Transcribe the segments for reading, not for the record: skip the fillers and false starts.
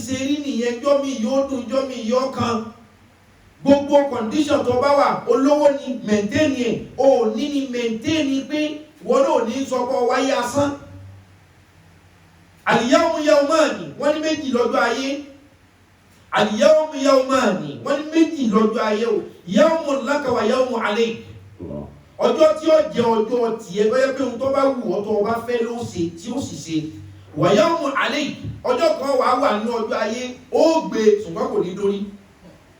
ṣe rí nìyẹn, jọ́ mi yóò dùn, jọ́ mi yóò kan. Gbogbo condition tó bá wà, olówó ni maintain ẹ̀, o ní ni maintain pé wọ́n náà ní sọ pé wáyé asán. Al-yawmu yawmani, wọ́n ní méjì lọ́jọ́ ayé. Al-yawmu yawmani, wọ́n ní méjì lọ́jọ́ ayé o. Yawmun laka wa yawmun alayk. Ọjọ́ tí ó jẹ́ ọjọ́ tiẹ̀ bẹ́ẹ̀ pé ohun tó bá wù ọ́ tó bá fẹ́ ló ṣe tí ó sì ṣe. Wa yawmun alayk, ọjọ́ kan wà nínú ọjọ́ ayé, ó gbé ṣùgbọ́n kò ní dórí.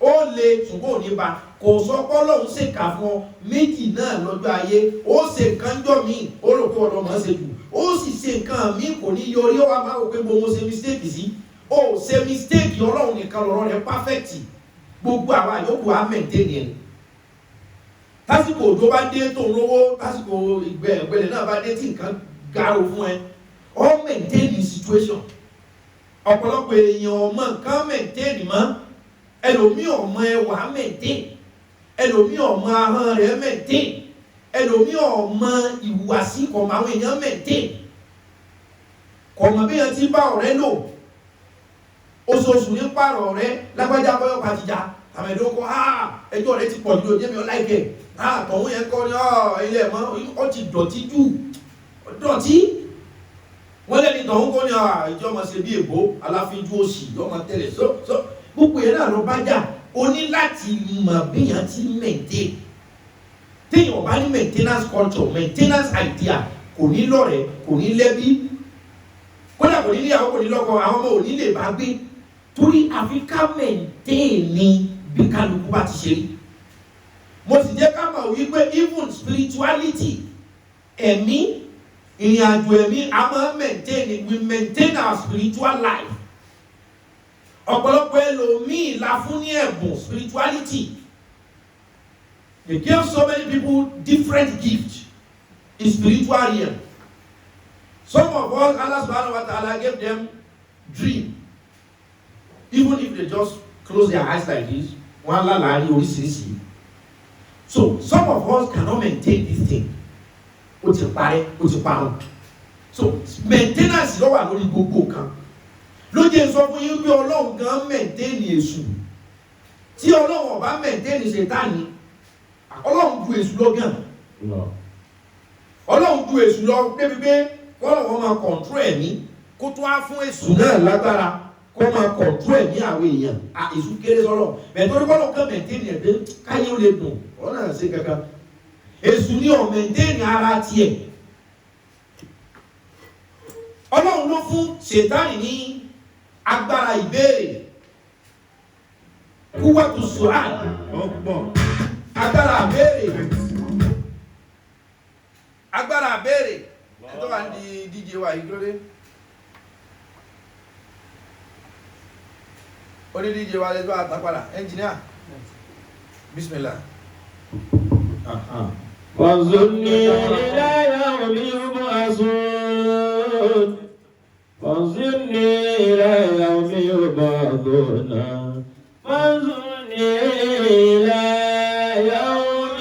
Ó lè ṣùgbọ́n ò ní ba. Kò sọ pé Ọlọ́run ṣèkà fún ọ méjì náà lọ́jọ́ ayé. Ó ṣe nǹkan jọ míì, ó rò pé ọ̀dọ́ máa ṣe jù. Ó sì ṣe nǹkan míì kò ní yọrí, ó wá máa wò pé mo ṣe mistake sí. Ó ṣe mistake, Ọlọ́run nìkan lọ́rọ̀ rẹ̀ perfect. Gbogbo àwa yòókù á maintain ẹ̀. Tásìkò òjò bá dé tó ń lówó, tásìkò ìgbẹ̀lẹ̀ náà bá dé tí nǹkan garo fún ẹ. Ó maintain the situation. Ọ̀pọ̀lọpọ̀ èèyàn ọmọ nǹkan maintain mọ́. Ẹlòmíì ọmọ ẹwà maintain. Ẹlòmíì ọmọ ahọ́n rẹ̀ maintain. Ẹlòmíì ọmọ ìhùwàsí kọ̀ọ̀mọ̀ àwọn èèyàn maintain. Kọ̀ọ̀mọ̀ bí yẹn ti bá ọ̀rẹ́ lò. Oṣooṣù ní pààrọ̀ ọ̀rẹ́ lágbájá bọ́yọ̀ pàtìjà. Àmì ìdókò ẹjọ́ rẹ̀ ti pọ̀ jù lóde mi ọláìkẹ́. Tọ̀hún yẹn kọ́ ní ilé ẹ̀mọ́ ó ti dọ̀tí jù. Dọ̀tí. Wọ́n lẹ́ni tọ̀hún kọ́ ní ìjọ máa ṣe bí èbó aláfíjú òsì yọ máa tẹ̀lé sọ́. Gbogbo yẹn náà lọ bá jà. O ní láti mọ̀ bí yẹn ti maintain. Téèyàn bá ní maintenance culture, maintenance idea, kò ní lọ́rẹ̀ẹ́, kò ní lẹ́bí. Kódà kò ní níyàwó, kò ní lọ́kọ, àwọn ọmọ ò ní lè bá gbé. Torí àfi ká maintain ní bí kálukú bá ti ṣe rí. Mo sì jẹ́ ká mọ̀ wípé even spirituality, ẹ̀mí, ìrìn àjò ẹ̀mí, a máa we maintain our spiritual life. Ọ̀pọ̀lọpọ̀ ẹlòmíì la fún ní ẹ̀bùn spirituality. They gave so many people different gifts in spiritual realm. Some of us, Allah subhanahu wa ta'ala gave them dream. Even if they just close their eyes like this, one la oríṣiríṣi. So some of us cannot maintain this thing. Ó ti parẹ́, ó ti parun. So maintenance ló wà lórí gbogbo kan. Ló jẹ́ sọ fún yín pé Ọlọ́run gan maintain Èṣù. Tí Ọlọ́run ò bá maintain Ṣẹ̀tánì, Ọlọ́run ju Èṣù lọ gan. Ọlọ́run ju Èṣù lọ débi pé kọ́lọ́run máa control ẹ̀mí kó tó wá fún Èṣù náà lágbára kó máa control ẹ̀mí àwọn èèyàn. Èṣù kéré sọ́lọ̀. Bẹ̀ẹ̀ torí kọ́lọ́run kan maintain ẹ̀ pé káyé ó lè dùn. Ọ̀nà ṣe kankan. Èṣù ní ọ̀ maintain ara tiẹ̀. Ọlọ́run ló fún Ṣẹ̀tánì ní agbára ìbéèrè. Kúwàtú sùúrà. Agbára àbéèrè. Agbára àbéèrè. Ẹ̀tọ́ wà ní DJ wa ìgbélé. Ó ní DJ wa lẹ́gbẹ́ àtàpadà. Engineer. Bismillah. وَظُنِّي إِلَى يَوْمِ يُبْعَثُونَ وَظُنِّي إِلَى يَوْمِ يُبْعَثُونَ وَظُنِّي إِلَى يَوْمِ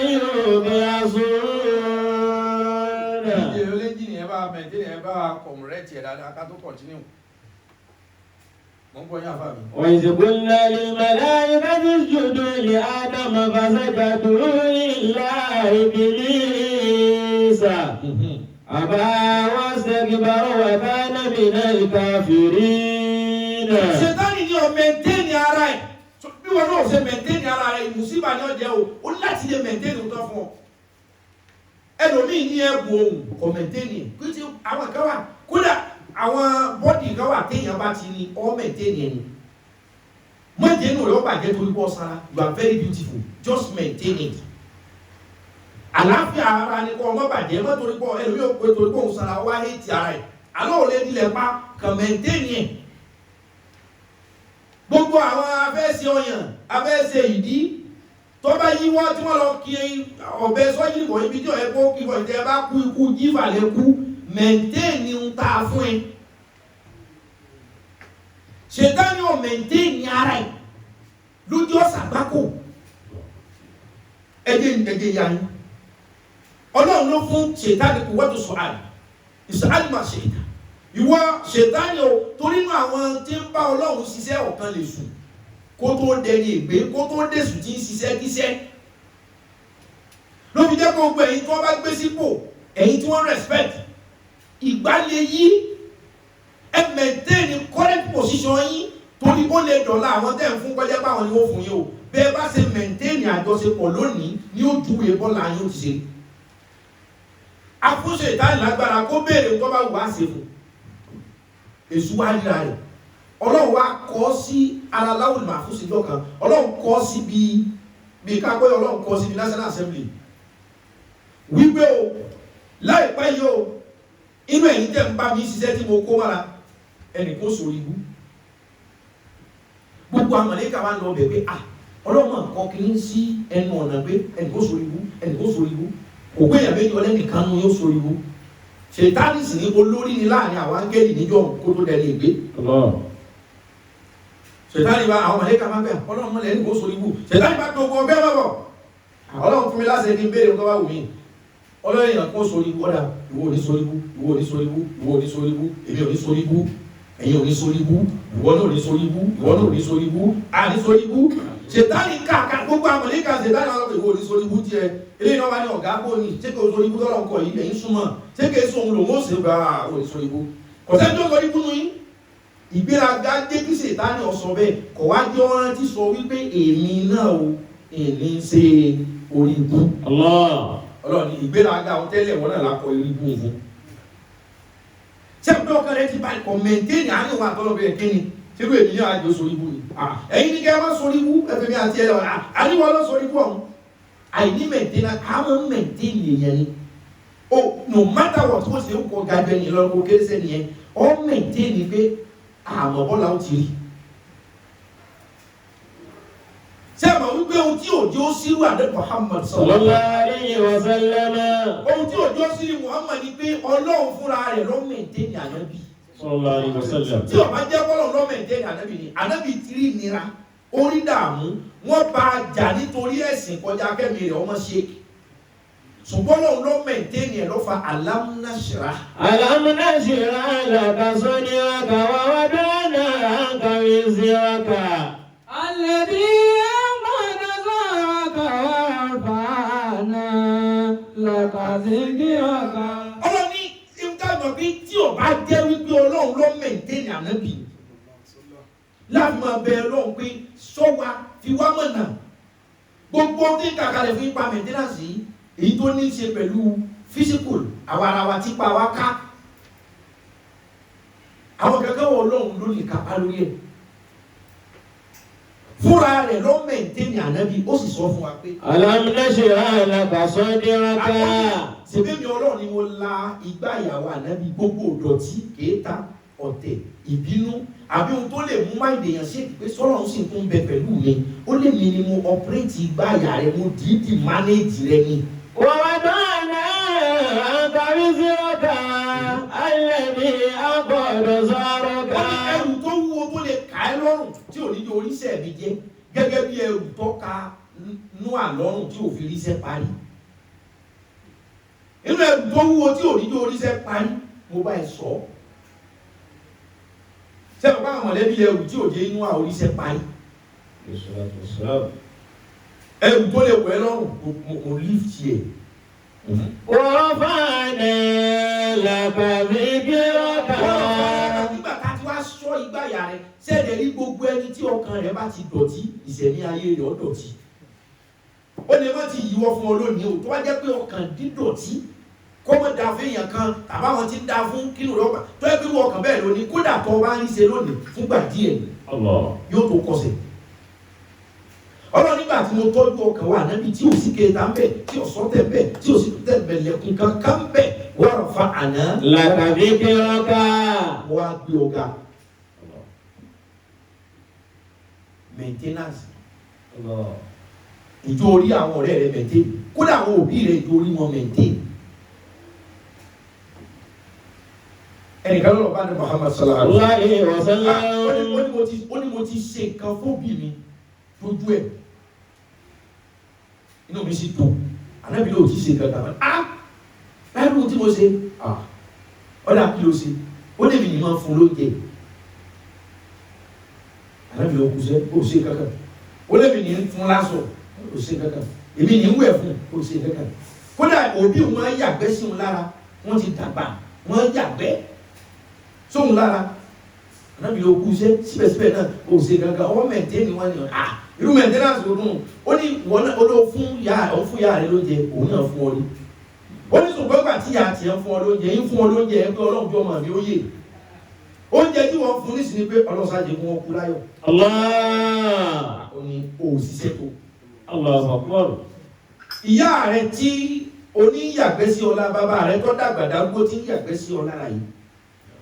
يُبْعَثُونَ. Ìdíje olóńjì ni ẹ bá mẹ̀tẹ́ ẹ bá kọ̀mùrẹ́tì ẹ̀ dáadáa ká tó continue. Mo ń gbọ́ yín àfáà mi. وَإِذْ قُلْنَا لِلْمَلَائِكَةِ اسْجُدُوا لِآدَمَ فَسَجَدُوا إِلَّا إِبْلِيسَ أَبَى وَاسْتَكْبَرَ وَكَانَ مِنَ الْكَافِرِينَ. Ṣẹ̀tánì ni ó maintain ara ẹ̀. Bí wọn náà ṣe maintain ara rẹ̀, ìmùsíbà ni ó jẹ́ o. Ó láti lè maintain òótọ́ fún ọ. Ẹlòmíì ní ẹ̀bùn ohun kò maintain ẹ̀. Kí ti àwọn kan wà kódà àwọn bọ́dì kan wà téèyàn bá ti ní all maintain ẹ̀ ni. Mọ̀jẹ̀ inú rẹ̀ ó bàjẹ́ torí pọ̀ sára. You are very beautiful. Just maintain it. Àlàáfíà ara ni kọ́ ọmọ bàjẹ́ mọ́ torí pọ̀ ẹlòmíì ò pé torí pọ̀ òun sára wá hate ara ẹ̀. Àlọ́ ò lè dilẹ̀ pa kàn maintain ẹ̀. Gbogbo àwọn afẹ́sẹ̀ ọyàn, afẹ́sẹ̀ ìdí tó bá yíwọ́ tí wọ́n lọ kí ọ̀bẹ sọ́yìn ìwọ̀ ibi tí ọ̀yẹ́ kó kí wọ́n ìtẹ́ bá kú ikú jífà lè kú maintain ń ta fún ẹ. Ṣètánì ò maintain ní ara ẹ̀ lójú ọ̀sàgbákò. Ẹjẹ́ ya ni. Ọlọ́run ló fún Ṣètánì kò wọ́n tó sọ àlè. Ìsàlì máa ṣe ìdá. ìwọ ṣètánì o torí inú àwọn tí ń bá Ọlọ́run ṣiṣẹ́ ọ̀kan lè sùn kó tó dẹni ègbé kó tó dẹ̀sùn tí ń ṣiṣẹ́ kíṣẹ́ ló fi jẹ́ gbogbo ẹ̀yin tí wọ́n bá gbé sípò ẹ̀yin tí wọ́n respect ìgbàlẹ̀ yìí ẹ maintain correct position yín torí ó lè dọ̀la àwọn tẹ́ ń fún kọjá pé àwọn ni wọ́n fún yín o bẹ́ẹ̀ bá ṣe maintain àjọṣepọ̀ lónìí ní ó júwe bọ́lá yín ó ti ṣe afúnṣe ìtàn lágbára kó béèrè tó bá wù á ṣe fún èṣù wá ríra rẹ̀ Ọlọ́run wá kọ́ sí ara láwùjọ máa fún síjọ́ kan Ọlọ́run kọ́ sí bí kápẹ́ Ọlọ́run kọ́ sí bí National Assembly wípé o láìpẹ́ yìí o inú ẹ̀yin tẹ́ ń bá mi ṣiṣẹ́ tí mo kó mára ẹnì kó sórí ibú gbogbo àmàlẹ́kà wa ń lọ bẹ̀ pé Ọlọ́run máa kọ́ kí n sí ẹnu ọ̀nà pé ẹnì kó sórí ibú ẹnì kó sórí ibú kò gbé ìyàbẹ́ yọ lẹ́nìkan nu yóò sórí ibú ṣètánì sì ní olórí ni láàrin àwọn áńgẹ́lì níjọ́ kó tó dẹni ìgbé ṣètánì bá àwọn àmàlẹ́kà máa bẹ̀ Ọlọ́run mọ́lẹ̀ ẹnì kó sórí ibú ṣètánì bá tó gbọ́ bẹ́ẹ̀ bọ̀ Ọlọ́run fún mi láti ẹni béèrè nǹkan bá wù mí Ọlọ́run èèyàn kó sórí ibú ọ̀dà ìwọ ò ní sórí ibú ìwọ ò ní sórí ibú ìwọ ò ní sórí ibú èmi ò ní sórí ibú ẹ̀yin ò ní sórí ibú ìwọ náà ò ní sórí ibú ìwọ náà ò ní sórí ibú à ní sórí ibú ṣètánì káàkiri gbogbo àmàlẹ́kà ṣètánì àwọn ìwọ ò ní sórí ibú tiẹ̀ eléyìí náà bá ní ọ̀gá kó ní ṣé kò sórí ibú tọ́lọ̀ nǹkan yìí ẹ̀yin súnmọ́ ṣé kò èso òun lòun ó sì gba ò ní sórí ibú kọ̀sẹ́ tó sórí ibú nu yín ìgbéraga dé kí ṣètánì ọ̀sọ̀ bẹ́ẹ̀ kọ̀ wá jẹ́ ọ̀rán tí sọ wípé èmi náà ò ní ṣe orí ibú Ọlọ́run ìgbéraga àwọn tẹ́lẹ̀ wọn náà lákọ̀ orí ibú fún ṣé pé ọkàn rẹ ti bá ikọ̀ mẹ́ntẹ́nì àárín wa tọ́lọ̀ bẹ́ẹ̀ kí ni ṣé kò èmi náà àjọ sórí ibú ni ẹ̀yin ní kẹ́ ẹ má sórí ibú ẹ̀fẹ̀ mi àti ẹ̀ àríwá lọ sórí ibú ọ̀hún àìní mẹ́ntẹ́nì àwọn mẹ́ntẹ́nì èèyàn ni no matter what ó ṣe ń kọ gàjọ ẹni lọ́rùn kó kéré sẹ́ni yẹn ọ́ mẹ́ntẹ́nì pé àmọ́ bọ́lá ó ti rí ṣé àmọ́ wípé ohun tí òjò sírù àdé Muhammad sallallahu alaihi wasallam ohun tí òjò sírù Muhammad ni pé Ọlọ́run fúnra rẹ̀ ló mẹ́ntẹ́nì ànábì sallallahu alaihi wasallam tí ọba jẹ́ bọ́lọ̀ ló mẹ́ntẹ́nì ànábì ni ànábì tìrí ìnira orí dààmú wọ́n bá a jà nítorí ẹ̀sìn kọjá kẹ́mi rẹ̀ ọmọ ṣe ṣùgbọ́n lóun ló mẹ́ntẹ́nì ẹ̀ ló fa Alam Nashrah laka sadraka wa wada'na anka wizraka alladhi anqadha dhahraka wa rafa'na laka dhikraka. Ọlọ́run ní ìdájọ́ bí tí ọba jẹ́ wípé Ọlọ́run ló mẹ́ntẹ́nì ànábì láti máa bẹ Ọlọ́run pé sọ́wa fi wá mọ̀nà gbogbo tí kàkàlẹ̀ fún ipa mẹ́ntẹ́nàsì èyí tó ní í ṣe pẹ̀lú physical àwa ara wa tí pa wá ká àwọn kankan wọ Ọlọ́run ló lè kápá lórí ẹ̀ fúnra rẹ̀ ló mẹ́ntẹ́nì ànábì ó sì sọ fún wa pé Alam nashrah laka sadraka ṣèbí mi Ọlọ́run ni mo la igbá ìyàwó ànábì gbogbo ìdọ̀tí kéèta ọ̀tẹ̀ ìbínú àbí ohun tó lè mú máìdè yàn ṣe pé sọ́rọ̀ ń sì tún bẹ pẹ̀lú mi ó lè mi ni mo ọ̀pẹ́rẹ́tì igbá ìyà rẹ̀ mo dìídì mánéèjì rẹ̀ ni. ووضعنا عنك وزرك الذي أنقض ظهرك. ẹrù tó wúwo tó lè ká ẹ lọ́rùn tí ò ní di oríṣẹ́ mi jẹ́ gẹ́gẹ́ bí ẹrù tó ka Nóà lọ́rùn tí ò fi ríṣẹ́ parí. inú ẹrù tó wúwo tí ò ní di oríṣẹ́ parí mo bá ẹ sọ. sẹ́wọ̀n bá àwọn mọ̀lẹ́bí ẹrù tí ò jẹ́ inú àwọn oríṣẹ́ parí. ẹrù tó lè wẹ̀ lọ́rùn mo lift yẹ. ورفعنا لك ذكرك. nígbà tá a ti wá sọ ìgbáyà rẹ̀ sẹ́ẹ̀dẹ̀ rí gbogbo ẹni tí ọkàn rẹ̀ bá ti dọ̀tí ìṣẹ̀mí ayé rẹ̀ ó dọ̀tí. ó lè má ti yíwọ́ fún ọ lónìí o tó wá jẹ́ pé ọkàn dídọ̀tí kọ́mọ da fún èèyàn kan tàbá wọn ti da fún kínú rọ́bà tó yẹ pé wọ́n ọkàn bẹ́ẹ̀ lónìí kódà tó bá ń ṣe lónìí fúngbà díẹ̀ yóò tó kọsẹ̀. Ọlọ́run nígbà tí mo tọ́jú ọkàn wa nábì tí ò sí kéta ń bẹ̀ tí ò sọ́tẹ̀ ń bẹ̀ tí ò sí tẹ̀lẹ̀ lẹ́kùn kankan ń bẹ̀ wọ́n rọ̀ fa àná. Làkàbí kí ọkà. Wọ́n á gbé ọ̀gá. Maintenance. Ìjọ orí àwọn ọ̀rẹ́ rẹ̀ maintain. Kódà àwọn òbí rẹ̀ ìjọ orí wọn maintain. Ẹnìkan lọ́rọ̀ bá ní Muhammad sallallahu alaihi wasallam. Ó ní mo ti ṣe nǹkan fóbi mi lójú ẹ̀. Inú mi sì dùn. Ànábì ló ti ṣe nǹkan kan. Báyìí tí mo ṣe. Ọ̀dà kí ló ṣe. ó lè mi ní máa fún lóúnjẹ ànábì ló kú sẹ́ kó ṣe kankan ó lè mi ní fún lásọ kó ṣe kankan èmi ní wẹ̀ fún kó ṣe kankan kódà òbí wọn yàgbẹ́ sí wọn lára wọ́n ti dàgbà wọ́n yàgbẹ́ sóhun lára ànábì ló kú sẹ́ síbẹ̀síbẹ̀ náà kó ṣe kankan ọwọ́ mẹ̀ntẹ́ni wọn ni irú mẹ̀ntẹ́nàsì ọdún ó ní wọn náà ó lọ fún yàrá rẹ lóúnjẹ òun náà fún ọ ní ó ní ṣùgbọ́n gbà tí yàrá tiẹ̀ fún ọ lóúnjẹ yín fún ọ lóúnjẹ ẹ pé ọlọ́run jọ màmí ó yè oúnjẹ tí wọ́n fún nísìnyí pé ọlọ́sàájẹ kún wọn kú láyọ̀. Allah. ó ní òṣìṣẹ́ tó. Allahu Akbar. ìyá rẹ tí oníyàgbẹ́ sí ọlá bàbá rẹ tó dàgbà darúgbó tí ń yàgbẹ́ sí ọlá rà yìí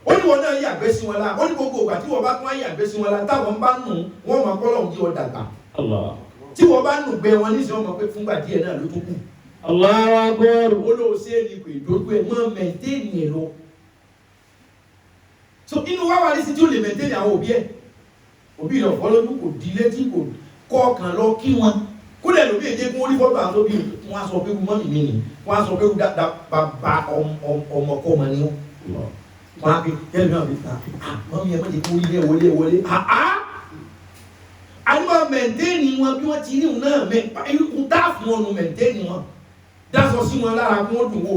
ó ní wọn náà yàgbẹ́ sí wọn lá ó ní gbogbo ìgbà tí wọ́n bá tún yàgbẹ́ sí wọn lá táwọn bá nù wọ́n máa kọ́ lọ́hùn kí wọ́n dàgbà. Allah. tí wọ́n bá nù gbẹ wọn níṣẹ́ wọn mọ̀ pé fúngbà díẹ̀ náà ló tún kù. Allahu Akbar. olóòṣè ni kò ìdójú ẹ̀ mọ́ mẹ́ntẹ́ẹ̀nì ẹ̀ lọ. so inú wa wà ní sí tí ó lè mẹ́ntẹ́ẹ̀nì àwọn òbí ẹ̀ òbí rẹ̀ ọ̀fọ́ lójú kò di létí kò kọ́ ọkàn lọ kí wọn kódà lóbi èdè kún orí fọ́tò àwọn òbí wọn á sọ pé mọ́mì mi nì wọn á sọ pé bàbá ọmọkọ́mọ ni wọn á fi kẹ́lẹ́ náà fi ta mọ́mì ẹ̀ mọ́jẹ̀ kó ilé wọlé àyùbá mẹ́ntẹ́ẹ̀nì wọn bí wọ́n ti rí wọn náà irú tá fún ọ̀nù mẹ́ntẹ́ẹ̀nì wọn dasọ sí wọn lára kún ó dùn wò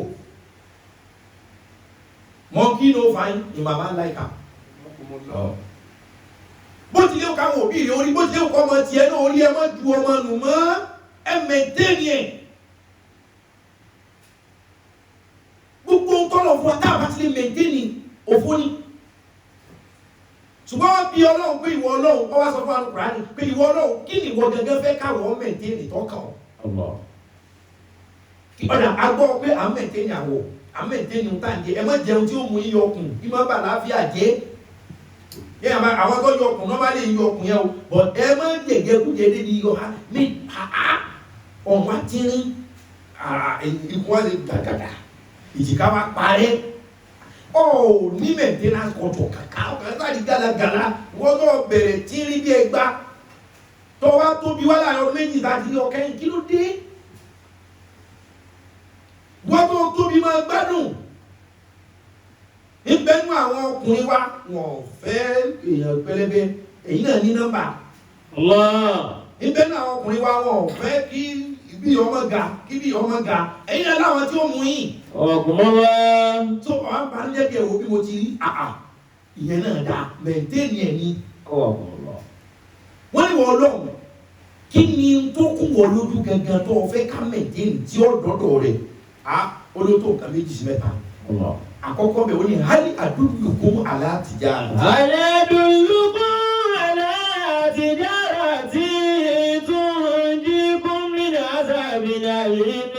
monkey no fine in mama like am bó ti lé káwọn òbí rẹ orí bó ti lé kọ́ ọmọ tiẹ̀ náà orí ẹ má ju ọmọ nù mọ́ ẹ mẹ́ntẹ́ẹ̀nì ẹ̀ gbogbo tọ́lọ̀ fún wa tá a bá ti lè mẹ́ntẹ́ẹ̀nì òfó ni ṣùgbọ́n wọ́n bí ọlọ́run pé ìwọ ọlọ́run kọ́ wá sọ fún Al-Qur'ani pé ìwọ ọlọ́run kí ni ìwọ gẹ́gẹ́ fẹ́ káwọ́ mẹ́ntẹ́ẹ̀nì tọ́kàn ọ́ ọ̀dà agbọ́ pé à ń mẹ́ntẹ́ẹ̀nì àwọ̀ à ń mẹ́ntẹ́ẹ̀nì ń tàn jẹ ẹ má jẹun tí ó mú yíyọ ọkùn bí má bà láàfíà jẹ́ yẹ àwọn tó yọ ọkùn náà bá lè yọ ọkùn yẹn o bọ̀ ẹ má jẹ̀jẹ̀ kú jẹ débi yọ ní ọ̀hún àtìrín ikú wa lè gàgàgà ìjìká wa parẹ́ ní maintenance culture kàkà ọ̀kan sáàdì gàlagàlà wọ́n tó bẹ̀rẹ̀ tírí bí ẹgbà tó wá tóbi wá láàrin ọdún méjì láti rí ọkẹ́ kí ló dé wọ́n tó tóbi máa gbádùn ìbẹ́nu àwọn ọkùnrin wa wọ́n fẹ́ èèyàn pẹlẹbẹ èyí náà ní nọ́mbà ìbẹ́nu àwọn ọkùnrin wa wọ́n fẹ́ kí bí ọmọ ga kí bí ọmọ ga èyí náà láwọn tí ó mú yìí ọkùnrin wa tó ọ̀hán bá ń jẹ́ bí ẹ̀wọ̀ bí mo ti rí ìyẹn náà dá mẹ́ntẹ́ẹ̀nì ẹ̀ ní wọ́n ní wọ́n lọ́wọ́ kí ni tó kún wọ́n lójú gangan tó fẹ́ ká mẹ́ntẹ́ẹ̀nì tí ó dọ́dọ̀ rẹ̀ olóòtú nǹkan méjì sí mẹ́ta àkọ́kọ́ bẹ̀ wọ́n ní hali adullukum ala tijara. hali adullukum ala tijarati tunjikum min azabin alim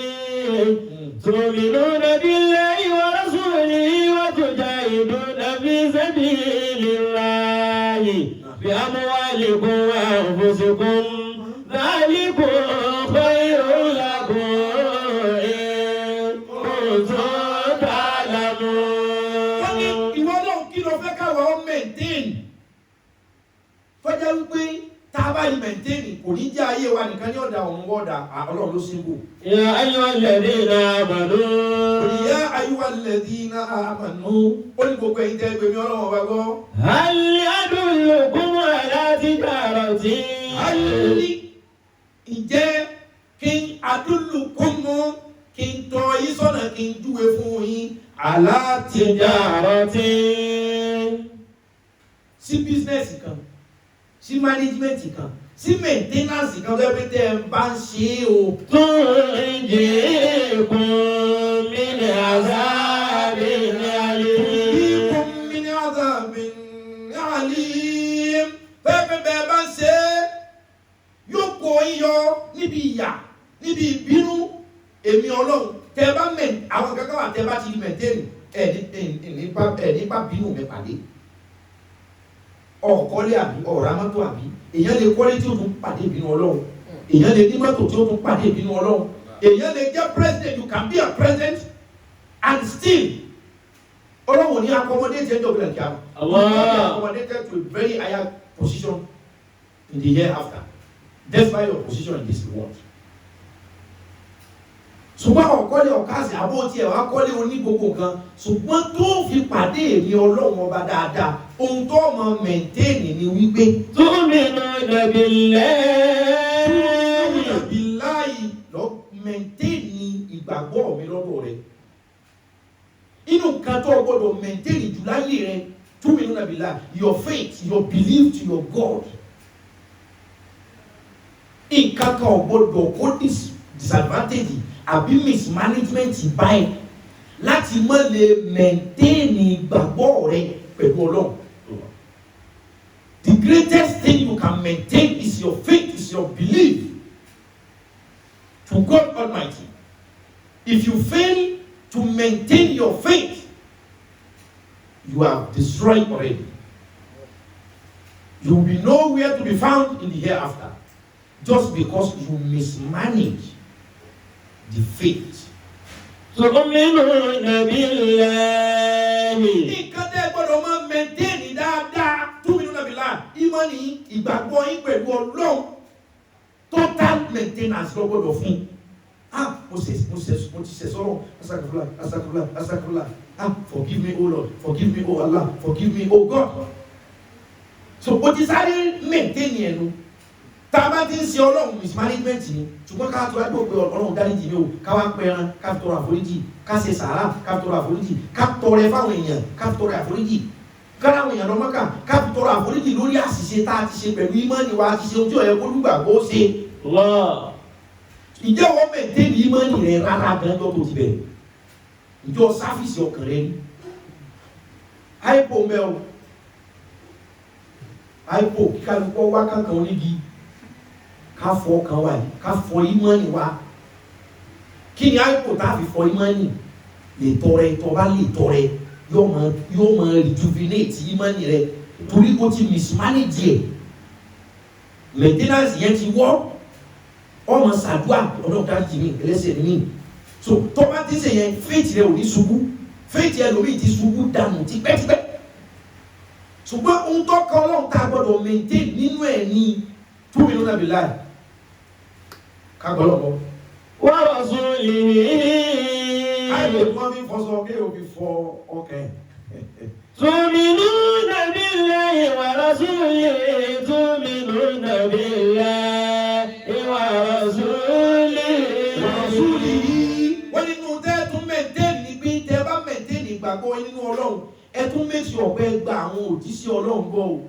tu'minuna billahi wa rasulihi wa tujahiduna fi sabilillahi bi amwalikum wa anfusikum dhalikum khayrun lakum. Fọ́jà wípé tá a bá yí mẹ́ntẹ́ẹ̀nì kò ní jẹ́ ayé wa nìkan ní ọ̀dà ọ̀hún wọ́ọ̀dà ọlọ́run ló síbò. Ya ayyuhal ladhina amanu. Ya ayyuhal ladhina amanu. Ó ní gbogbo ẹ̀yin tẹ́ gbèmí ọlọ́run ọba gbọ́. Hal adullukum ala tijaratin. Hali ǹjẹ́ kí n adullukum kí n tọ́ yín sọ́nà kí n júwe fún yín. Ala tijaratin. Sí bísínẹ́sì kan. Sí management kan sí maintenance kan tó yẹ pé tẹ́ ẹ bá ń ṣe é o. tunjikum min azabin alim. tunjikum min azabin alim. bẹ́ẹ̀ bẹ́ẹ̀ bá ń ṣe é yóò kó yíyọ níbi ìyà níbi ìbínú èmi ọlọ́run tẹ́ bá àwọn kankan wà tẹ́ bá ti di maintain nípa bínú mi pàdé. ọ̀kọ́lé àbí ọ̀rá mọ́tò àbí èèyàn lè kọ́lé tí ó tún pàdé ìbínú ọlọ́run èèyàn lè ní mọ́tò tí ó tún pàdé ìbínú ọlọ́run èèyàn lè jẹ́ president you can be a president and still ọlọ́run ní accommodate ẹjọ́ bí lẹ́kìá you can be accommodated to a very higher position in the year after despite your position in this world ṣùgbọ́n ọ̀kọ́lé ọ̀kásì àbó tiẹ̀ wá kọ́lé oní gbogbo nǹkan ṣùgbọ́n tó fi pàdé èmi ọlọ́run ọba dáadáa ohun tó mọ mẹ̀ntẹ́ẹ̀nì ni wípé. tu'minuna billahi. tu'minuna billahi lọ mẹ̀ntẹ́ẹ̀nì ìgbàgbọ́ mi lọ́dọ̀ rẹ̀ inú kan tó gbọ́dọ̀ mẹ̀ntẹ́ẹ̀nì jù láyé rẹ̀ tu'minuna billahi your faith your belief to your God. nǹkan kan ò gbọ́dọ̀ kó disadvantage àbí mismanagement báyìí láti má lè maintain ìgbàgbọ́ rẹ pẹ̀lú Ọlọ́run. The greatest thing you can maintain is your faith, is your belief to God Almighty. If you fail to maintain your faith, you are destroyed already. You will be nowhere to be found in the hereafter just because you mismanage the faith. tu'minuna billahi. Nǹkan tẹ́ gbọ́dọ̀ máa maintain dáadáa tu'minuna billahi ìmánì ìgbàgbọ́ yín pẹ̀lú Ọlọ́run total maintenance ló gbọ́dọ̀ fún. Mo ti ṣe sọ́rọ̀ asakula forgive me O Lord, forgive me O Allah, forgive me O God. So o ti sáré maintain yẹn nu. Tá a bá ti ń ṣe Ọlọ́run mismanagement ni ṣùgbọ́n ká tó ẹgbẹ́ òpè Ọlọ́run dáríjì mi o ká wá pẹran ká fi tọrọ àforíjì ká ṣe sàárà ká fi tọrọ àforíjì ká tọrẹ fáwọn èèyàn ká fi tọrọ àforíjì ká láwọn èèyàn lọ́mọ́kà ká fi tọrọ àforíjì lórí àṣìṣe tá a ti ṣe pẹ̀lú ìmánì wa ti ṣe ojú ọ̀yẹ́ olùgbàgbọ́ ṣe. Ǹjẹ́ wọ́n maintain ìmánì rẹ̀ rárá gan tó ti bẹ̀rẹ̀ ìjọ sáfìsì ọkàn rẹ̀ ni àìpò mẹ́ọ̀ àìpò kíkálukọ́ wá kankan onígi ká fọ ọkàn wa yìí ká fọ ìmánì wa kí ni àìpò tá a fi fọ ìmánì lè tọrẹ tó bá lè tọrẹ yóò máa rejuvenate ìmánì rẹ torí kó ti mismanage ẹ maintenance yẹn ti wọ́ ọmọ ṣàdúrà ọdún dáríjì mi ẹlẹ́ṣẹ̀ mi so tó bá ti ṣe yẹn faith rẹ ò ní ṣubú faith yẹn lómi ti ṣubú dànù tipẹ́tipẹ́ ṣùgbọ́n ohun tó kọ́ Ọlọ́run tá a gbọ́dọ̀ maintain nínú ẹ̀ ní tu'minuna billahi kagbọ́lọ́gbọ́. wa rasulihi. Ayé wọ́n fi fọ́sọ kí o fi fọ ọkẹ́. tu'minuna billahi wa rasulihi. tu'minuna billahi wa rasulihi. Wọ́n nínú tẹ́ tún maintain ní bí tẹ́ bá maintain ìgbàgbọ́ nínú Ọlọ́run ẹ tún make sure pé gba àwọn òjíṣẹ́ Ọlọ́run gbọ́ o.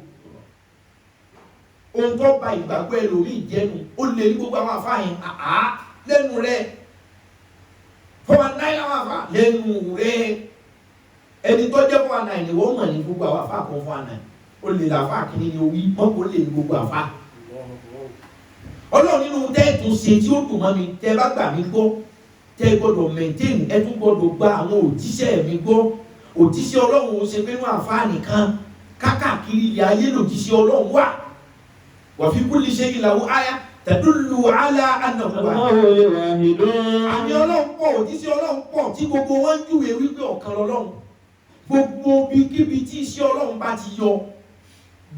Ohun tó ba ìgbàgbọ́ ẹlòmíì jẹ́nu ó lè ní gbogbo àwọn àfáàyàn lẹ́nu rẹ̀ fọwọ́ náírà wà fà lẹ́nu rẹ̀ ẹni tó jẹ́ fọwọ́ náírà ni wọ́n mọ̀ ní gbogbo àwọn àfáà kan fọwọ́ náírà ó lè làfà kìíní ni owí mọ́kò lè ní gbogbo àfáà. Ọlọ́run nínú tẹ́ẹ̀tún ṣe tí ó dùn mọ́ mi tẹ́ bá gbà mí gbọ́ tẹ́ gbọ́dọ̀ maintain ẹ tún gbọ́dọ̀ gba àwọn òjíṣẹ́ mi gbọ́ òjíṣẹ́ Ọlọ́run ò ṣe pé inú àfáà nìkan kákàkiri ilẹ̀ ayé lòjíṣẹ́ Ọlọ́run wà. وفي كل شيء له آية تدل على أنه واحد. Àmì Ọlọ́run pọ̀ òjíṣẹ́ Ọlọ́run pọ̀ tí gbogbo wọn ń júwe wípé ọ̀kan lọ́lọ́run. Gbogbo ibikíbi tí iṣẹ́ Ọlọ́run bá ti yọ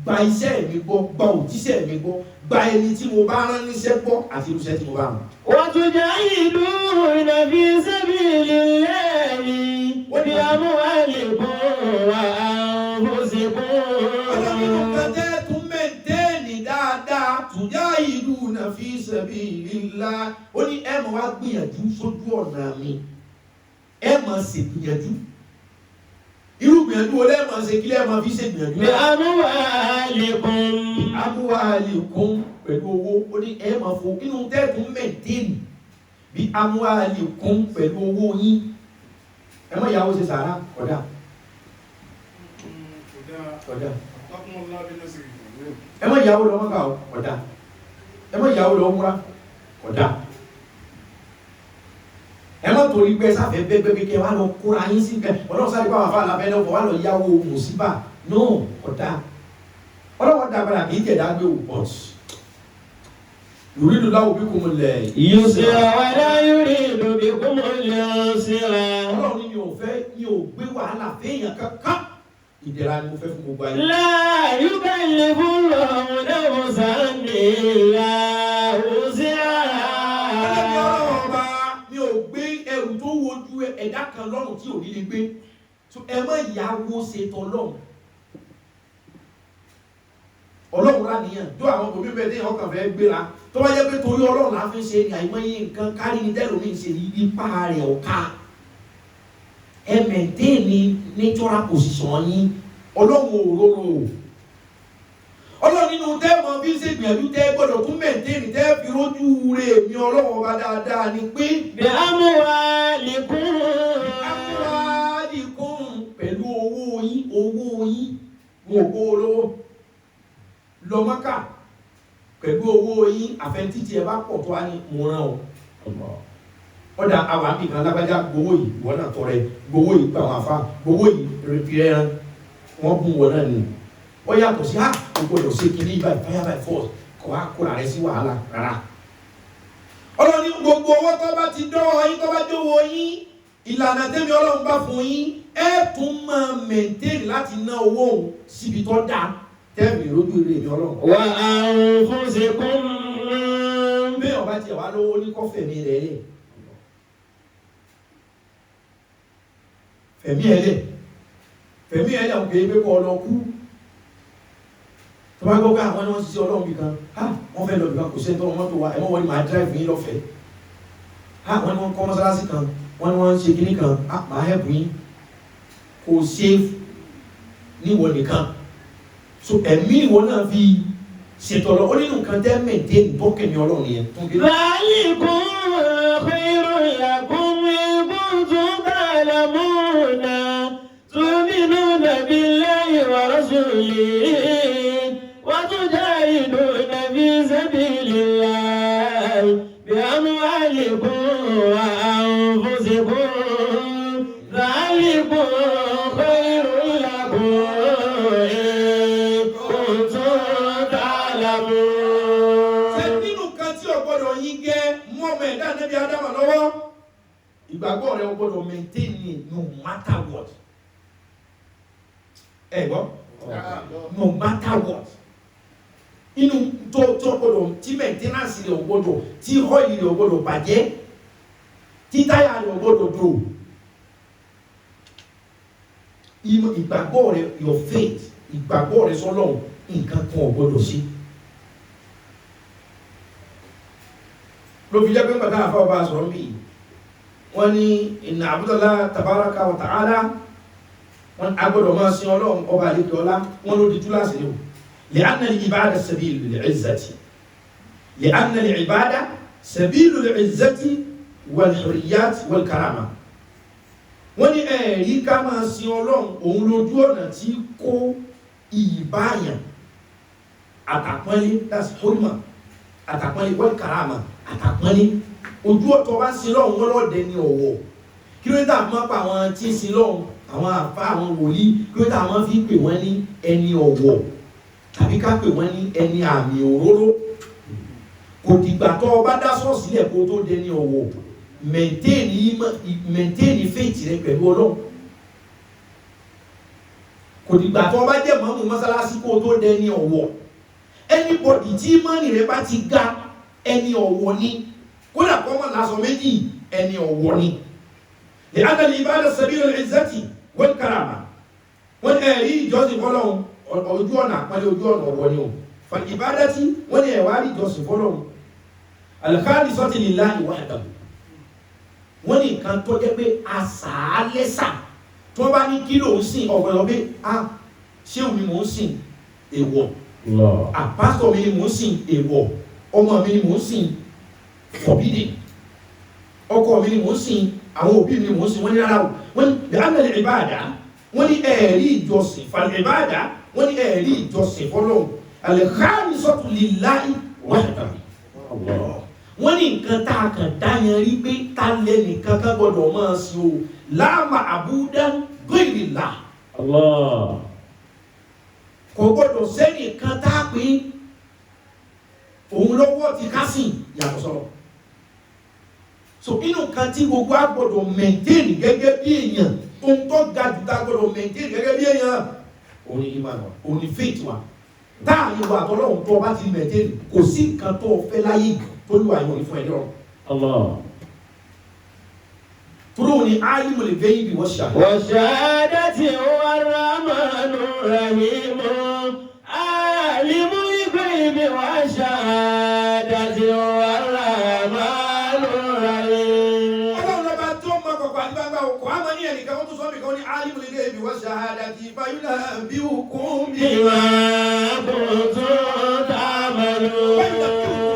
gba iṣẹ́ mi gbọ́ gba òjíṣẹ́ mi gbọ́ gba ẹni tí mo bá rán níṣẹ́ gbọ́ àti irúṣẹ́ tí mo bá rán. وتجاهدون في سبيل الله بأموالكم وأنفسكم. Tujahiduna fi sabilillah ó ní ẹ máa wá gbìyànjú sójú ọ̀nà mi ẹ máa ṣe gbìyànjú irú gbìyànjú wo lẹ́ẹ̀ máa ṣe kí lẹ́ẹ̀ máa fi ṣe gbìyànjú. bí amúhàlìkún pẹ̀lú owó ó ní ẹ máa fo inú tẹ́ẹ̀tún mẹ́tẹ́ẹ̀nì bí amúhàlìkún pẹ̀lú owó yín ẹ má yàwó ṣe sàárà ọ̀dà ẹ má yàwó lọ mọ́kà ọ̀dà ẹ má yàwó lọ múra ọ̀dà ẹ má torí pé sáfẹ́ bẹ́ẹ̀ kẹ́ wá lọ kóra yín sí kẹ́ ọlọ́run sáré báwa fà lábẹ́ lọ́kọ̀ wá lọ yáwó mùsíbà no ọ̀dà ọlọ́wọ́ dàgbàdà kì í jẹ̀dá gbé wò pọ̀ yuridu Allahu bikumul yusra wala yuridu bikumul usra. Ọlọ́run ni mi ò gbé wàhálà fẹ́yàn kankan ìdẹ̀ra ni mo fẹ́ fún gbogbo ayé. La yukallifu Allahu nafsan illa wus'aha. Ọlọ́run ọba mi ò gbé Ọlọ́run tí ò ní lè gbé so ẹ má yàwó ṣètò Ọlọ́run Ọlọ́run láníyàn tó àwọn òbí bẹ́ẹ̀ ní ọkàn fẹ́ gbéra tó bá jẹ́ pé torí Ọlọ́run la fi ń ṣe ní àìmọye nǹkan kárí ní tẹ́lómi ń ṣe ní ipa rẹ̀ ọ̀ka ẹ mẹ̀ntẹ́ẹ̀nì natural position yín Ọlọ́run òróró Ọlọ́run nínú tẹ́ẹ̀mọ bí ń ṣe gbìyànjú tẹ́ gbọ́dọ̀ tún mẹ̀ntẹ́ẹ̀nì tẹ́ fi rójú rẹ̀ mi Ọlọ́run ọba dáadáa ni pé bí amwalikum pẹ̀lú owó yín mo kó olówó lọ Mákà pẹ̀lú owó yín àfẹ́ntítì ẹ bá pọ̀ tó wá ní mọ̀ràn o ọ̀dà àwọn àmì kan lágbájá gbowó yìí wọ́n náà tọrẹ gbowó yìí gbà wọn afá gbowó yìí rẹpìrẹ́rán wọ́n bú wọn náà nù wọ́n yàtọ̀ sí gbogbo ọ̀dọ̀ sí kiri by fire by force kọ́ wá kóra rẹ sí wàhálà rárá Ọlọ́run ní gbogbo owó tó bá ti dọ́wọ́ yín tó bá jówó yín ìlànà tẹ́mi Ọlọ́run bá fún yín ẹ tún máa maintain láti ná owó òun síbi tó dáa tẹ́mi lójú ilé mi Ọlọ́run. wa anfusikum bí ọba tiẹ̀ wá lówó ní kọ́fẹ̀ mi rẹ̀ lẹ̀ fẹ̀mí ẹ̀ lẹ̀ òkè pé kọ́ ọ lọ kú tó bá gbọ́ pé àwọn ni wọ́n ṣiṣẹ́ Ọlọ́run bì kan wọ́n fẹ́ lọ bì kan kò sẹ́ni tó wọn mọ́tò wa ẹ̀ mọ́ wọ́n ni màá drive yín lọ́fẹ̀ẹ́ wọ́n ni wọ́n kọ́ mọ́sálásí kan wọ́n ni wọ́n ń ṣe kíní kan màá help yín kò save níwọ̀ nìkan so ẹ̀mí ìwọ náà fi ṣètò ọ̀rọ̀ ó nínú nǹkan tẹ́ maintain bọ́kẹ̀mí Ọlọ́run yẹn tó ń gbé. Zalikum khairun lakum in kuntum ta'lamuna tu'minuna billahi wa rasulihi wa tujahiduna fi sabilillahi bi amwalikum wa anfusikum zalikum khairun lakum in kuntum ta'lamun. Ṣé nínú kan tí o gbọ́dọ̀ yín gẹ́ mú ọmọ ẹ̀dá Ànábì Ádámù lọ́wọ́ ìgbàgbọ́ rẹ o gbọ́dọ̀ maintain it no matter what. Ẹ gbọ́ no matter what. Inú tó gbọ́dọ̀ tí maintenance rẹ o gbọ́dọ̀ tí oil rẹ o gbọ́dọ̀ bàjẹ́ tí táyà rẹ o gbọ́dọ̀ dò. Ìgbàgbọ́ rẹ your faith ìgbàgbọ́ rẹ sọ́lọ́run nǹkan kan ò gbọ́dọ̀ sí. ló fi jẹ́ pé pàtàkì àfá ọba sọ̀rọ̀ bí wọ́n ní inna abdullah tabaraka wa ta'ala wọ́n agbọ́dọ̀ máa sin Ọlọ́run ọba àlejò ọlá wọ́n ló di túláàsì ní o li'anna al-ibada sabilu lil-izzati li'anna al-ibada sabilu lil-izzati wal-hurriyat wal-karama wọ́n ní ẹ̀rí ká máa sin Ọlọ́run òun lójú ọ̀nà tí kó ìbáyàn àtàpọ́nlé that's hurma àtàpọ́nlé wal-karama àtàpọ́nlé ojú ọ̀tọ̀ bá sin lọ́hùn wọ́n lọ́ọ̀dẹ ní ọ̀wọ̀ kí ló dé àmọ́ pa àwọn tí ń sin lọ́hùn àwọn àfa àwọn wòlíì kí ló dé àmọ́ fi pè wọ́n ní ẹni ọ̀wọ̀ tàbí ká pè wọ́n ní ẹni àmì òróró kò dìgbà tó o bá dá sọ́ọ̀sì lẹ̀ kó tó dẹni ọ̀wọ̀ mẹ̀ntẹ́ẹ̀nì fèètì rẹ pẹ̀lú Ọlọ́run kò dìgbà tó o bá jẹ́ mọ́mú mọ́sálásí kó tó dẹni ọ̀wọ̀ anybody tí mọ́nì rẹ bá ti ga ẹni ọ̀wọ̀ ni kódà kọ́ mọ́ lásọ méjì ẹni ọ̀wọ̀ ni li'anna al-ibada sabilu al-izzati wal-karama wọ́n ní ẹ̀rí ìjọsìn fọ́lọ́run ojú ọ̀nà àpẹẹrẹ ojú ọ̀nà ọ̀wọ̀ ni o fal-ibadati wọ́n ní ẹ̀wà rí ìjọsìn fọ́lọ́run al-khalisati lillahi wahdahu wọ́n ní nǹkan tó jẹ́ pé àsàálẹ́sà tó bá ní kí ló ń sìn ọ̀gbọ̀n pé ṣé òní mò ń sìn èèwọ̀ pásítọ̀ mi ni mò ń sìn èèwọ̀ ọmọ mi ni mò ń sìn forbidden ọkọ mi ni mò ń sìn àwọn òbí mi ni mò ń sìn wọ́n ní rárá o wọ́n ní li'anna al-ibada wọ́n ní ẹ̀rí ìjọsìn fal-ibada wọ́n ní ẹ̀rí ìjọsìn fọ́lọ́run al-khalisatu lillahi wahdahu wọ́n ní nǹkan tá a kàn dáyan rí pé ta lẹ́nìkan ká gbọ́dọ̀ máa sin o la ma'budan ghayrillah kò gbọ́dọ̀ sẹ́nìkan tá a pín òun lọ́wọ́ ti kásìn yàtọ̀ sọ̀rọ̀ so inú kan tí gbogbo a gbọ́dọ̀ maintain gẹ́gẹ́ bí èèyàn ohun tó ga jù tá a gbọ́dọ̀ maintain gẹ́gẹ́ bí èèyàn òun ni ìmọ̀ wa òun ni faith wa táàrin wa àtọ́lọ́hun tó o bá ti maintain kò sí nǹkan tó o fẹ́ láyé tó lù àyàn ní fún ẹ̀dọ́ turu ni alimul ghaibi wash-shahada. Wash-shahadati huwa ar-rahmanur rahim. Alimul ghaibi wash-shahadati huwa ar-rahmanur rahim. Ọlọ́run ló bá tó mọ kọ̀kọ̀ àti gbangba òkú àmọ́ ní ẹnìkan wọ́n tún sọ nìkan ní alimul ghaibi wash-shahadati fayunabbi'ukum bima kuntum ta'malun.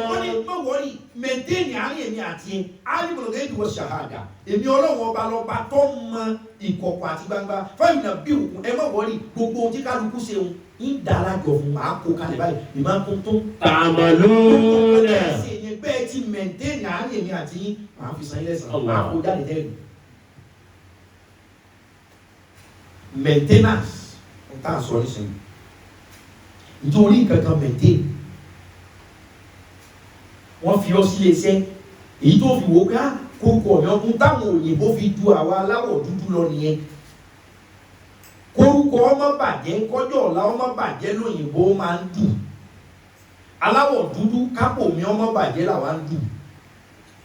wọ́n ní mọ̀ wọ́rí mẹ̀ntẹ́nì àárín èmi àti alimul ghaibi wash-shahada. Èmi Ọlọ́run ọba lọ́ba tó mọ ìkọ̀kọ̀ àti gbangba fayunabbi'ukum ẹ mọ̀ wọ́rí gbogbo ohun tí kálukú ṣe ń dálájọ fún máa kó kalẹ̀ báyìí bima kuntum ta'malun. bẹ́ẹ̀ ti mẹ̀ntẹ́nì àárín èmi àti máa fi san ilẹ̀ sàn máa kó jáde tẹ́lẹ̀. Maintenance n ta sọ nísìnyí nítorí nǹkan kan maintain wọ́n fi ọ sí iléeṣẹ́ èyí tó fi wò ká kórúkọ mi ọkùn táwọn òyìnbó fi du àwa aláwọ̀ dúdú lọ nìyẹn kórúkọ ọmọ bàjẹ́ kọjọ́ ọ̀la ọmọ bàjẹ́ lóyìnbó máa ń dù aláwọ̀ dúdú kápò mi ọmọ bàjẹ́ làwa ń dù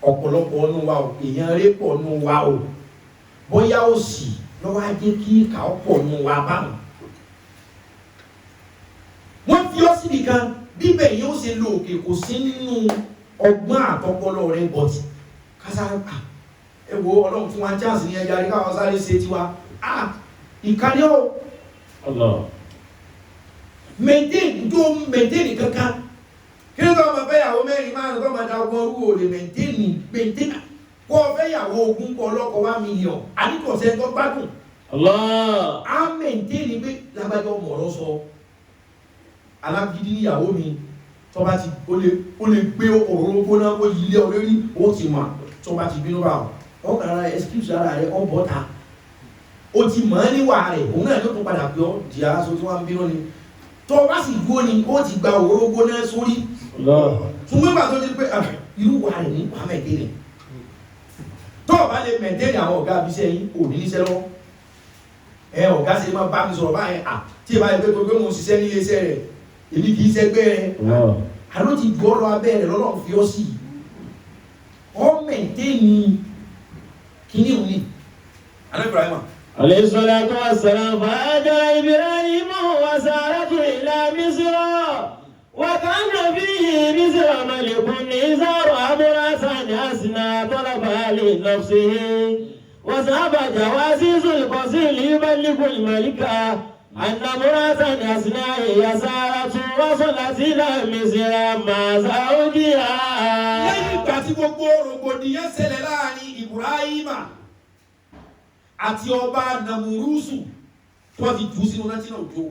ọ̀pọ̀lọpọ̀ ọ̀nù wa ò èèyàn rẹ́pọ̀ ọ̀nù wa ò bóyá ó sì lọ́wọ́ ajé kí ìkà ọ̀pọ̀ ọ̀nù wa báwọn. Wọ́n fi ọ́ síbi kan bíbẹ̀ yìí ó ṣe lo òkè kò sí nínú ọgbọ́n àtọpọlọ rẹ bọ̀tì kásáré ẹ wo Ọlọ́run fún wa chance ní ẹja rí káwọn sáré ṣe tiwa ìkànnì ó maintain kankan kí ló tó ọmọ fẹ́ yàwó mẹ́rin márùn-ún tó máa da ọgbọ́n orú òde maintain kó o fẹ́ yàwó ogún kọ ọlọ́kọ̀ 1 million àdìkọ̀sẹ̀ tó gbádùn á maintain pé lágbájọ́ ọmọ ọ̀rọ̀ sọ alágídí níyàwó mi tó bá ti ó lè gbé òróró gbóná ó yí ilé ọ̀rẹ́rí ó ti mọ̀ tó bá ti bínú bá ọ̀ kàrà excuse ara rẹ̀ ọ̀ bọ́ta ó ti mọ̀ ẹ́ níwà rẹ̀ òun náà ló tún padà pé ọ́ di aṣọ tí wọ́n ń bínú ni tó bá sì gbó ni ó ti gba òróró gbóná sórí fún mẹ́fà tó ti pé irú wà rẹ̀ ní pàmẹ́tẹ́ rẹ̀ tó o bá lè mẹ̀tẹ́rì àwọn ọ̀gá abiṣẹ́ yìí ò ní níṣẹ́ lọ́wọ́ ọ̀gá ṣe máa bá mi sọ̀rọ̀ báyẹn tí ìbá yẹn pé tó gbé mo ṣiṣẹ́ ní iléeṣẹ́ rẹ̀ èmi kì í ṣẹgbẹ́ rẹ̀ àló ti ju ọ̀rọ̀ abẹ́ rẹ̀ lọ́lọ́run fi ọ́ sí ọ́ mẹ̀tẹ́rì kíní òní alẹ́ Ibrahim alayhi salatu wassalam fa'ajara Ibrahim wa Saratu ila Misra wa kana fihi Misra malikun nizaru amrasan asna talaba li nafsihi wa sahaba jawazizul qasil yuballighu al-malika anna muratan asna ya Saratu wasalat ila Misra ma zawjiha. Lẹ́yìn ìgbà tí gbogbo rògbòdìyàn ṣẹlẹ̀ láàrin Ibrahima àti ọba Nàmúrúsù tó ti jù sínú náà tí náà jó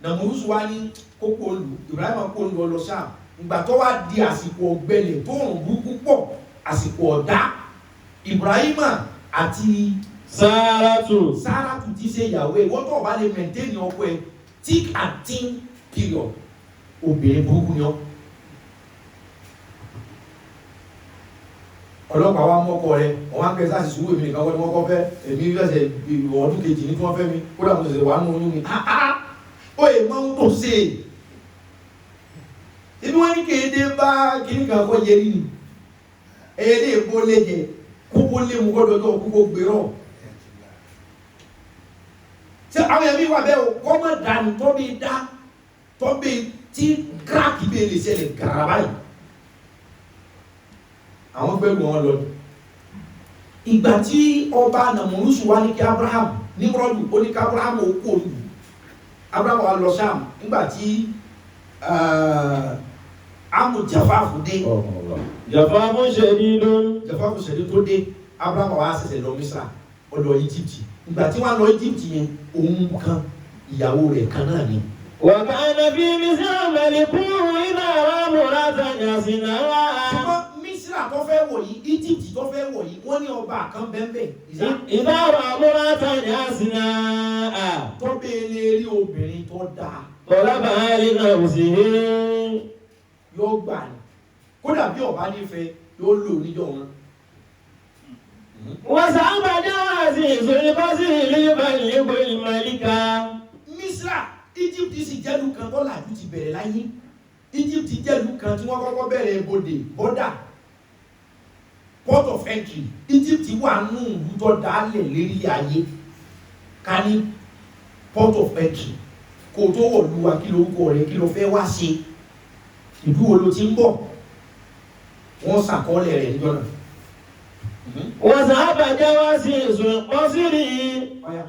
Nàmúrúsù wá ní kókó olù Ibrahima kó olù ọlọ sáà ìgbà tó wá di àsìkò ọ̀gbẹlẹ̀ tó rùn burúkú pọ̀ àsìkò ọ̀dá Ibrahima àti Sárátù ti ṣe ìyàwó ẹ̀ wọ́n tó ọba lè maintain ọkọ ẹ̀ thick and thin period obìnrin burúkú ni ọ́. Ọlọ́pàá wa mọ́kọ rẹ̀ wọ́n á ń kẹsà sí sùúrù èmi nìkan wọ́n ni wọ́n kọ́ fẹ́ èmi fẹsẹ̀ ọdún kejì ní tí wọ́n fẹ́ mi kó dà mo ṣẹ̀ṣẹ̀ wà nù oyún mi ó yẹ mọ́ ń tó ṣe ibi wọ́n ní kéde bá kíní kan kọ́ yẹrí ni ẹ̀yẹ́dẹ́ èkó léjẹ kókó lé mu kọ́ dọ́jọ́ kókó gbérọ̀ ṣé àwọn ẹ̀mí wà bẹ́ẹ̀ o kọ́ mọ̀ dànù tọ́bi tí gíráàkì bẹ́ẹ̀ lè ṣẹlẹ̀ gàrà báyìí àwọn gbẹ́rù wọn lọ. Ìgbà tí ọba Nàmúrúsù wá ní kí Abraham Nímúrọ́dù ó ní kí Abraham ó kó olù Abraham wá lọ Ṣám nígbà tí Amu Jafafu dé Jafafu shadidun tó dé Abraham wá ṣẹ̀ṣẹ̀ lọ Mísírà ó lọ Egypt ìgbà tí wọ́n lọ Egypt yẹn òun kan ìyàwó rẹ̀ kan náà ni. Wa kana fi Misra malikun idha ra'a imra'atan yasnaha. Mísírà tó fẹ́ wọ̀ yìí Egypt tó fẹ́ wọ̀ yìí wọ́n ní ọba kan bẹ́ẹ̀ idha ra'a imra'atan yasnaha. Tó bẹ́ẹ̀ rí obìnrin tó dáa. Talaba li nafsihi. Yóò gbà ní kódà bí ọba nífẹ̀ẹ́ yóò lò níjọ́ wọn. Wa sahaba jawazizul qasil yuballighu al-malika. Mísírà Egypt sì jẹ́lu kan tó làjú ti bẹ̀rẹ̀ láyé Egypt jẹ́lu kan tí wọ́n kọ́kọ́ bẹ̀rẹ̀ ibodè bọ́dà port of entry. Egypt wà nù ìlú tó dálẹ̀ lérí ayé ká ní port of entry kò tó wọ̀ lu wa kí lórúkọ rẹ̀ kí ló fẹ́ wá ṣe ìlú wo ló ti ń bọ̀ wọ́n ṣàkọọ́lẹ̀ rẹ̀ níjọ́ náà. وذهب جواسيس القصر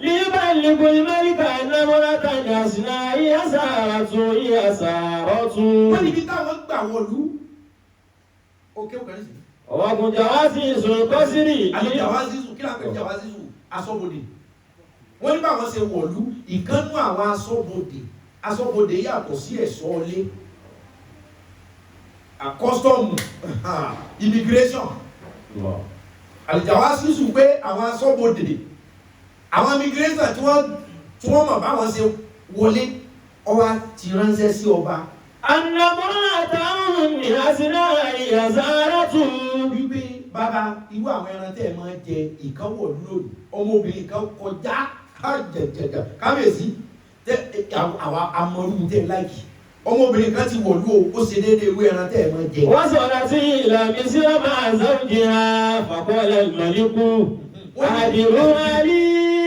ليبلغ الملك أن امرأة حسناء يسارته يسارته. wọ́n níbi táwọn gbà wọ̀lú òkè òkè ní sí. وكن جواسيس القصر. àti jawasisu kí lápẹ́ jawasisu aṣọ́bodè wọ́n ní báwọn ṣe wọ̀lú ìkànnú àwọn aṣọ́bodè yàtọ̀ sí ẹ̀ṣọ́ ilé custom immigration àlìjàwásísù pé àwọn aṣọ́bodè àwọn immigration tí wọ́n mọ̀ báwọn ṣe wọlé ọwá ti ránṣẹ́ sí ọba. anamọ́tàún ní àsìnáà ìyàsáratù. wípé bàbá irú àwọn ẹran tẹ́ ẹ máa jẹ ìkánwọ̀ lónìí ọmọbìnrin kan kọjá jẹjẹjẹ kábíyèsí àwọn amọ̀rú tẹ́ láìkì ọmọbìnrin kan ti wọ̀lú ó ṣe déédéé irú ẹran tẹ́ ẹ máa jẹ. wọ́n sọ̀rọ̀ sí ìlànà sí ọmọ àzọ́jì ha fàkọ́lẹ̀ ìmọ̀lẹ́kù àdìrú alí.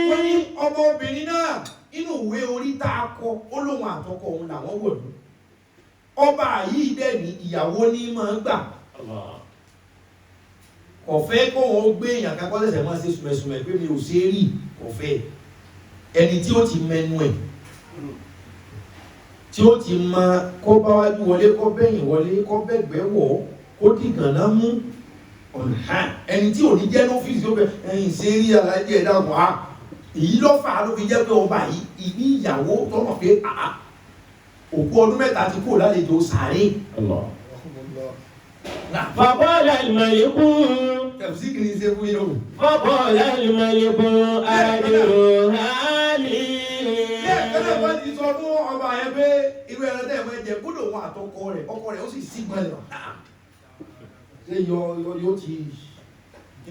wọ́n ní ọmọbìnrin náà inú ìwé orí tá a kọ ó lóun àtọkọ òun làwọn wọ̀lú ọba yìí dẹ̀ ní ìyàwó ní máa ń gbà kò fẹ́ kó wọn gbé èèyàn kan kọ́ sẹ̀sẹ̀ máa ṣe sùmẹ̀sùmẹ̀ pé mi ò ṣe é rí kò fẹ́ ẹni tí ó ti mẹnu ẹ̀ tí ó ti máa kọ́ bá wájú wọlé kọ́ bẹ́yìn wọlé kọ́ bẹ́gbẹ́ wọ̀ kó dìgànnà mú ẹni tí ò ní jẹ́ lọ́fíìsì ó fẹ́ ẹ̀yìn ṣe rí aláìjẹ ẹ̀dá wà èyí ló fà á ló fi jẹ́ pé ọba yìí ní ìyàwó tọ́nà pé òkú ọdún mẹ́ta ti kúrò lálejò sàárè. فقال الملك tẹ̀sí kìí ṣe fún yóò. فقال الملك أدعوها لي. Bẹ́ẹ̀ wọ́n ti sọ fún ọba yẹn pé irú ẹran tẹ́ ẹ̀ máa jẹ kódò wọn àtọkọ rẹ̀ ọkọ rẹ̀ ó sì sí gbọ́n lọ. Ṣé yóò ti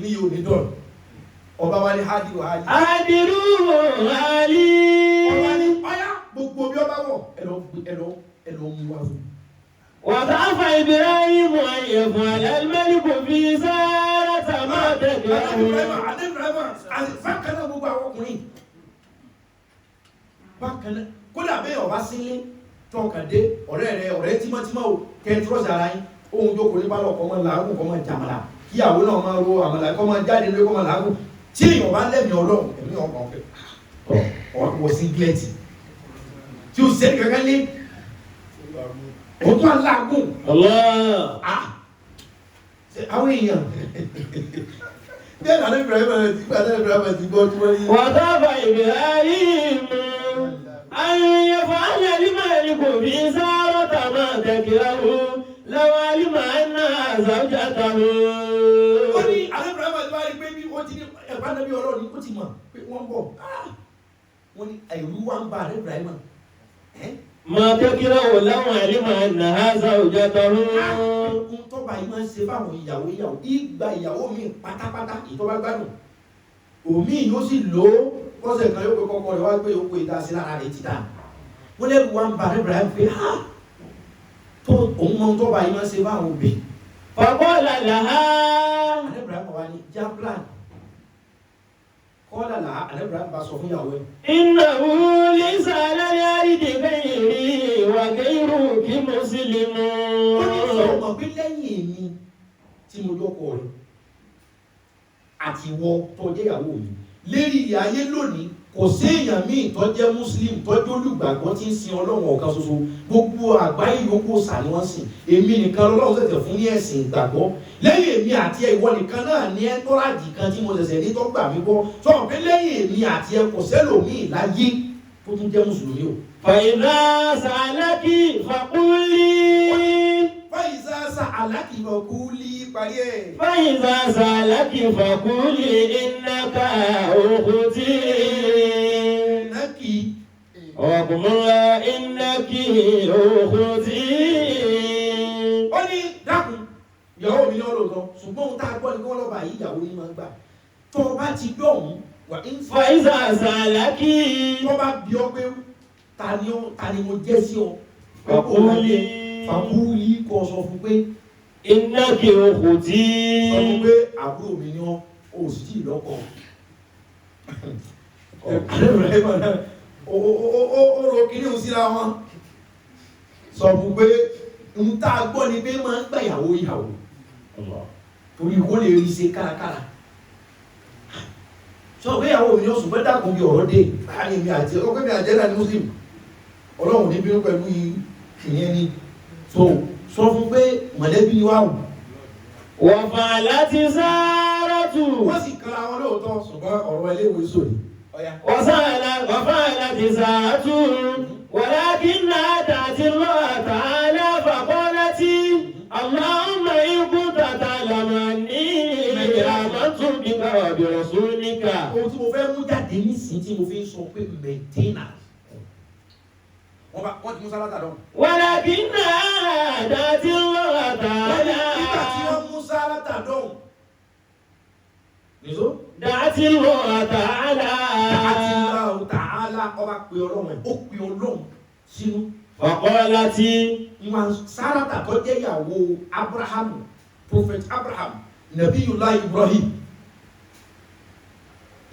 ní yóò ní dọ̀rọ̀? Ọba wa ní Hádìrú Hálí. Hádìrú Hálí. Ọba ní ọ̀yá gbogbo bí ọba wọ̀ ẹ lọ mú wa fún. وخاف إبراهيم أن يفعل الملك في سارة ما تكره. Bákan náà gbogbo àwọn ọkùnrin. Bákan náà kódà bẹ́ẹ̀ ọba sílé tọkàndé ọ̀rẹ́ tímọ́tímọ́ o kẹtírọ́sì ara yín ohun jókòó ní bálọ̀ kọ́ mọ́ làágùn kọ́ mọ́ jàmàlà kíyàwó náà máa ro àmàlà kọ́ mọ́ jáde lórí kọ́ mọ́ làágùn tí èèyàn bá lẹ́mìí ọlọ́run ẹ̀mí ọkàn ọ̀fẹ́ ọ̀pọ̀ sí gílẹ̀tì tí ó sẹ́ni kankan lé òtún aláàgùn àwọn èèyàn bẹ́ẹ̀ náà Ibrahim ti gbọ́ tí wọ́n yí. وخاف إبراهيم أن يفعل الملك في سارة ما تكره لو علم أنها زوجته. ó ní Ibrahim ti wá rí pé bí wọ́n ti ní ẹ̀fọ́ nàbí ọlọ́run ní ó ti mọ̀ pé wọ́n bọ̀ wọ́n ní ẹ̀rú wa ń ba Ibrahim. ما تكره لو علم أنها زوجته. ohun tó bá yìí máa ń ṣe fáwọn ìyàwó ìgbà ìyàwó mi pátápátá ìtọ́ba gbádùn òmí yóò sì lò ó kọ́sẹ̀ kan yóò pé kọ́kọ́ rẹ̀ wá pé ó pé ìdásí lára rẹ̀ títà wọ́n lẹ́rù wa ń ba Ibrahim pé tó òun mọ tó bá yìí máa ń ṣe fáwọn òbí. فقال لها. Ibrahim wa ni japlan kọ́lá là Ibrahim bá sọ fún ìyàwó ẹ̀. إنه ليس على الأرض غيري وغيرك مسلم. ó ní sọ̀rọ̀ mọ̀ pé lẹ́yìn èmi tí mo lọ́kọ rẹ̀ àti ìwọ tó jẹ́ ìyàwó mi lérí ayé lónìí kò sí èèyàn míì tó jẹ́ muslim tó jẹ́ olùgbàgbọ́ tí ń sin ọlọ́run ọ̀kan ṣoṣo gbogbo àgbáyé yòókù sàní wọ́n sìn èmi nìkan lọ́lọ́run ṣẹ̀ṣẹ̀ fún ní ẹ̀sìn ìgbàgbọ́ lẹ́yìn èmi àti ìwọ nìkan náà ní ẹ́tọ́rájì kan tí mo ṣẹ̀ṣẹ̀ ní tó gbà mí gbọ́ sọ̀rọ̀ pé lẹ́yìn èmi àti ẹ kò sẹ́lòmíì láyé tó tún jẹ́ mùsùlùmí o. فإذا سألك فقولي. فإذا سألك فقولي parí ẹ̀. فإذا سألك فقولي إنك أختي. Nàkì. ọkùnrin إنك أختي. ó ní dákun ìyàwó mi ní ọlọ́tọ̀ ṣùgbọ́n ohun tá a gbọ́ ni kí wọ́n lọ́ba yìí ìyàwó yìí máa ń gbà tó o bá ti dọ̀hún wà ń fà. فإذا سألك. tó bá bí ọ pé ta ni mo jẹ́ sí ọ. Fàkúlì. Fàkúlì kò sọ fún pé Innaki ukhti. Sọ fún pé àbúrò mi ni ọ́, o sì tí ì lọ́kọ. Ó ro kíní òun síra wọn. Sọ fún pé ń tá a gbọ́ ni pé máa ń gbà ìyàwó. Torí kó lè rí ṣe kárakára. Sọ pé ìyàwó mi ni ó sùn pé dàkún bí ọ̀rọ̀ dé. Láàrin mi àti ọkọ mi àjẹ́ náà ní Muslim. Ọlọ́run ní bínú pẹ̀lú ìyẹn ni. Sọ fún pé mọ̀lẹ́bí wà wù. Wa fa'alati Saratu. Wọ́n sì kára wọn lóòótọ́ ṣùgbọ́n ọ̀rọ̀ eléwé sóni. Wa fa'alati Saratu. Walakinna atati Allah ta'ala faqalati Allahumma in kunta ta'lamu anni amantu bika wa bi rasulika. Ohun tí mo fẹ́ mú jáde nísìnyí tí mo fi ń sọ pé maintenance. Wọ́n ti mú sálátà dán. Walakinna atati Allah ta'ala. Nígbà tí wọ́n mú sálátà dán. Nìṣó? Da'ati Allah ta'ala. Da'ati Allah ta'ala ọba pe Ọlọ́run ẹ̀, ó pe Ọlọ́run sínú. Faqalati. Ìwọ̀n sálátà tó jẹ́ ìyàwó Abrahamu, Prophet Abraham, Nabiyullah Ibrahim.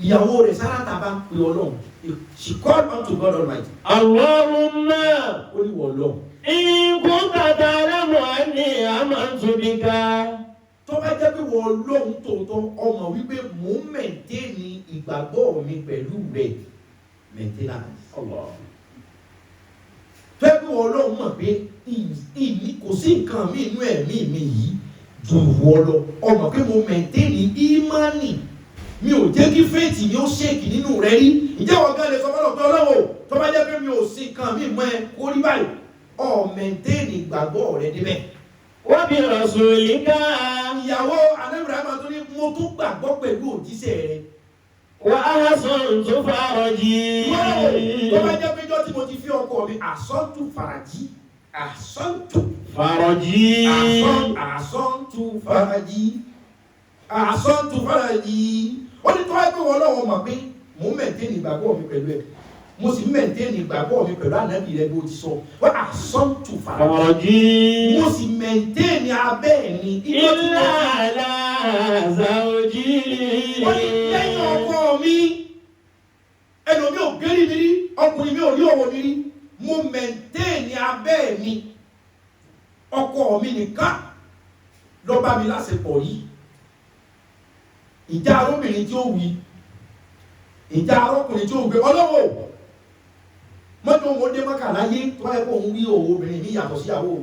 Ìyàwó rẹ̀ sálátà bá pe Ọlọ́run. She called unto God Almighty. Allahumma. Ó ní wọ̀ lọ. In kunta ta'lamu anni amantu bika. Tó bá jẹ́ pé wọ́n lóhun tòótọ́ ọmọ wípé mò ń mẹ̀ntẹ́ẹ̀nì ìgbàgbọ́ mi pẹ̀lú rẹ̀ maintenance. Tó yẹ pé wọ́n lóhun mọ̀ pé kò sí nǹkan mi inú ẹ̀mí mi yìí ju wọ́ lọ ọmọ pé mo mẹ̀ntẹ́ẹ̀nì ìmánì mi ò jẹ́ kí fẹ́ẹ̀tì mi ó ṣèkì nínú rẹ̀ rí. Ǹjẹ́ wọ́n gan lè sọ fọ́lọ́ pé Ọlọ́run tó bá jẹ́ pé mi ò sí nǹkan mi mọ́ ẹ kó rí báyìí ọ̀ mẹ̀ntẹ́ẹ̀nì ìgbàgbọ́ rẹ̀ débẹ̀. Wa bi rasulika. Ìyàwó Ibrahim tó ní mo tún gbàgbọ́ pẹ̀lú òjíṣẹ́ rẹ̀. Wa ahsantu faraji. Tó bá jẹ́ péjọ́ tí mo ti fi ọkọ mi ahsantu faraji. Ahsantu faraji. Ahsantu faraji. Ahsantu faraji. Ó ní tó wáyé pé wọ́n lọ́wọ́ mọ̀ pé mò ń mẹ̀ntẹ́nì ìgbàgbọ́ mi pẹ̀lú ẹ̀. Mo sì mẹ̀ntẹ́nì ìgbàgbọ́ mi pẹ̀lú ànábì rẹ̀ bó ti sọ. Wọ́n ahsantu faraji. Mo sì mẹ̀ntẹ́nì abẹ́ mi. Illa ala zawji. Wọ́n ní lẹ́yìn ọkọ mi. Ẹlòmí ò gẹ́rí mi rí. Ọkùnrin mi ò rí ọwọ́ mi rí. Mo mẹ̀ntẹ́nì abẹ́ mi. Ọkọ mi nìkan ló bá mi lásìkò yìí. Ìjà arúbìnrin tí ó wí. Ìjà arúkùnrin tí ó gbé ọlọ́wọ́. Mọ́tò òun dé mọ́kà láyé tó bá yẹ kó òun rí obìnrin mi yàtọ̀ síyàwó.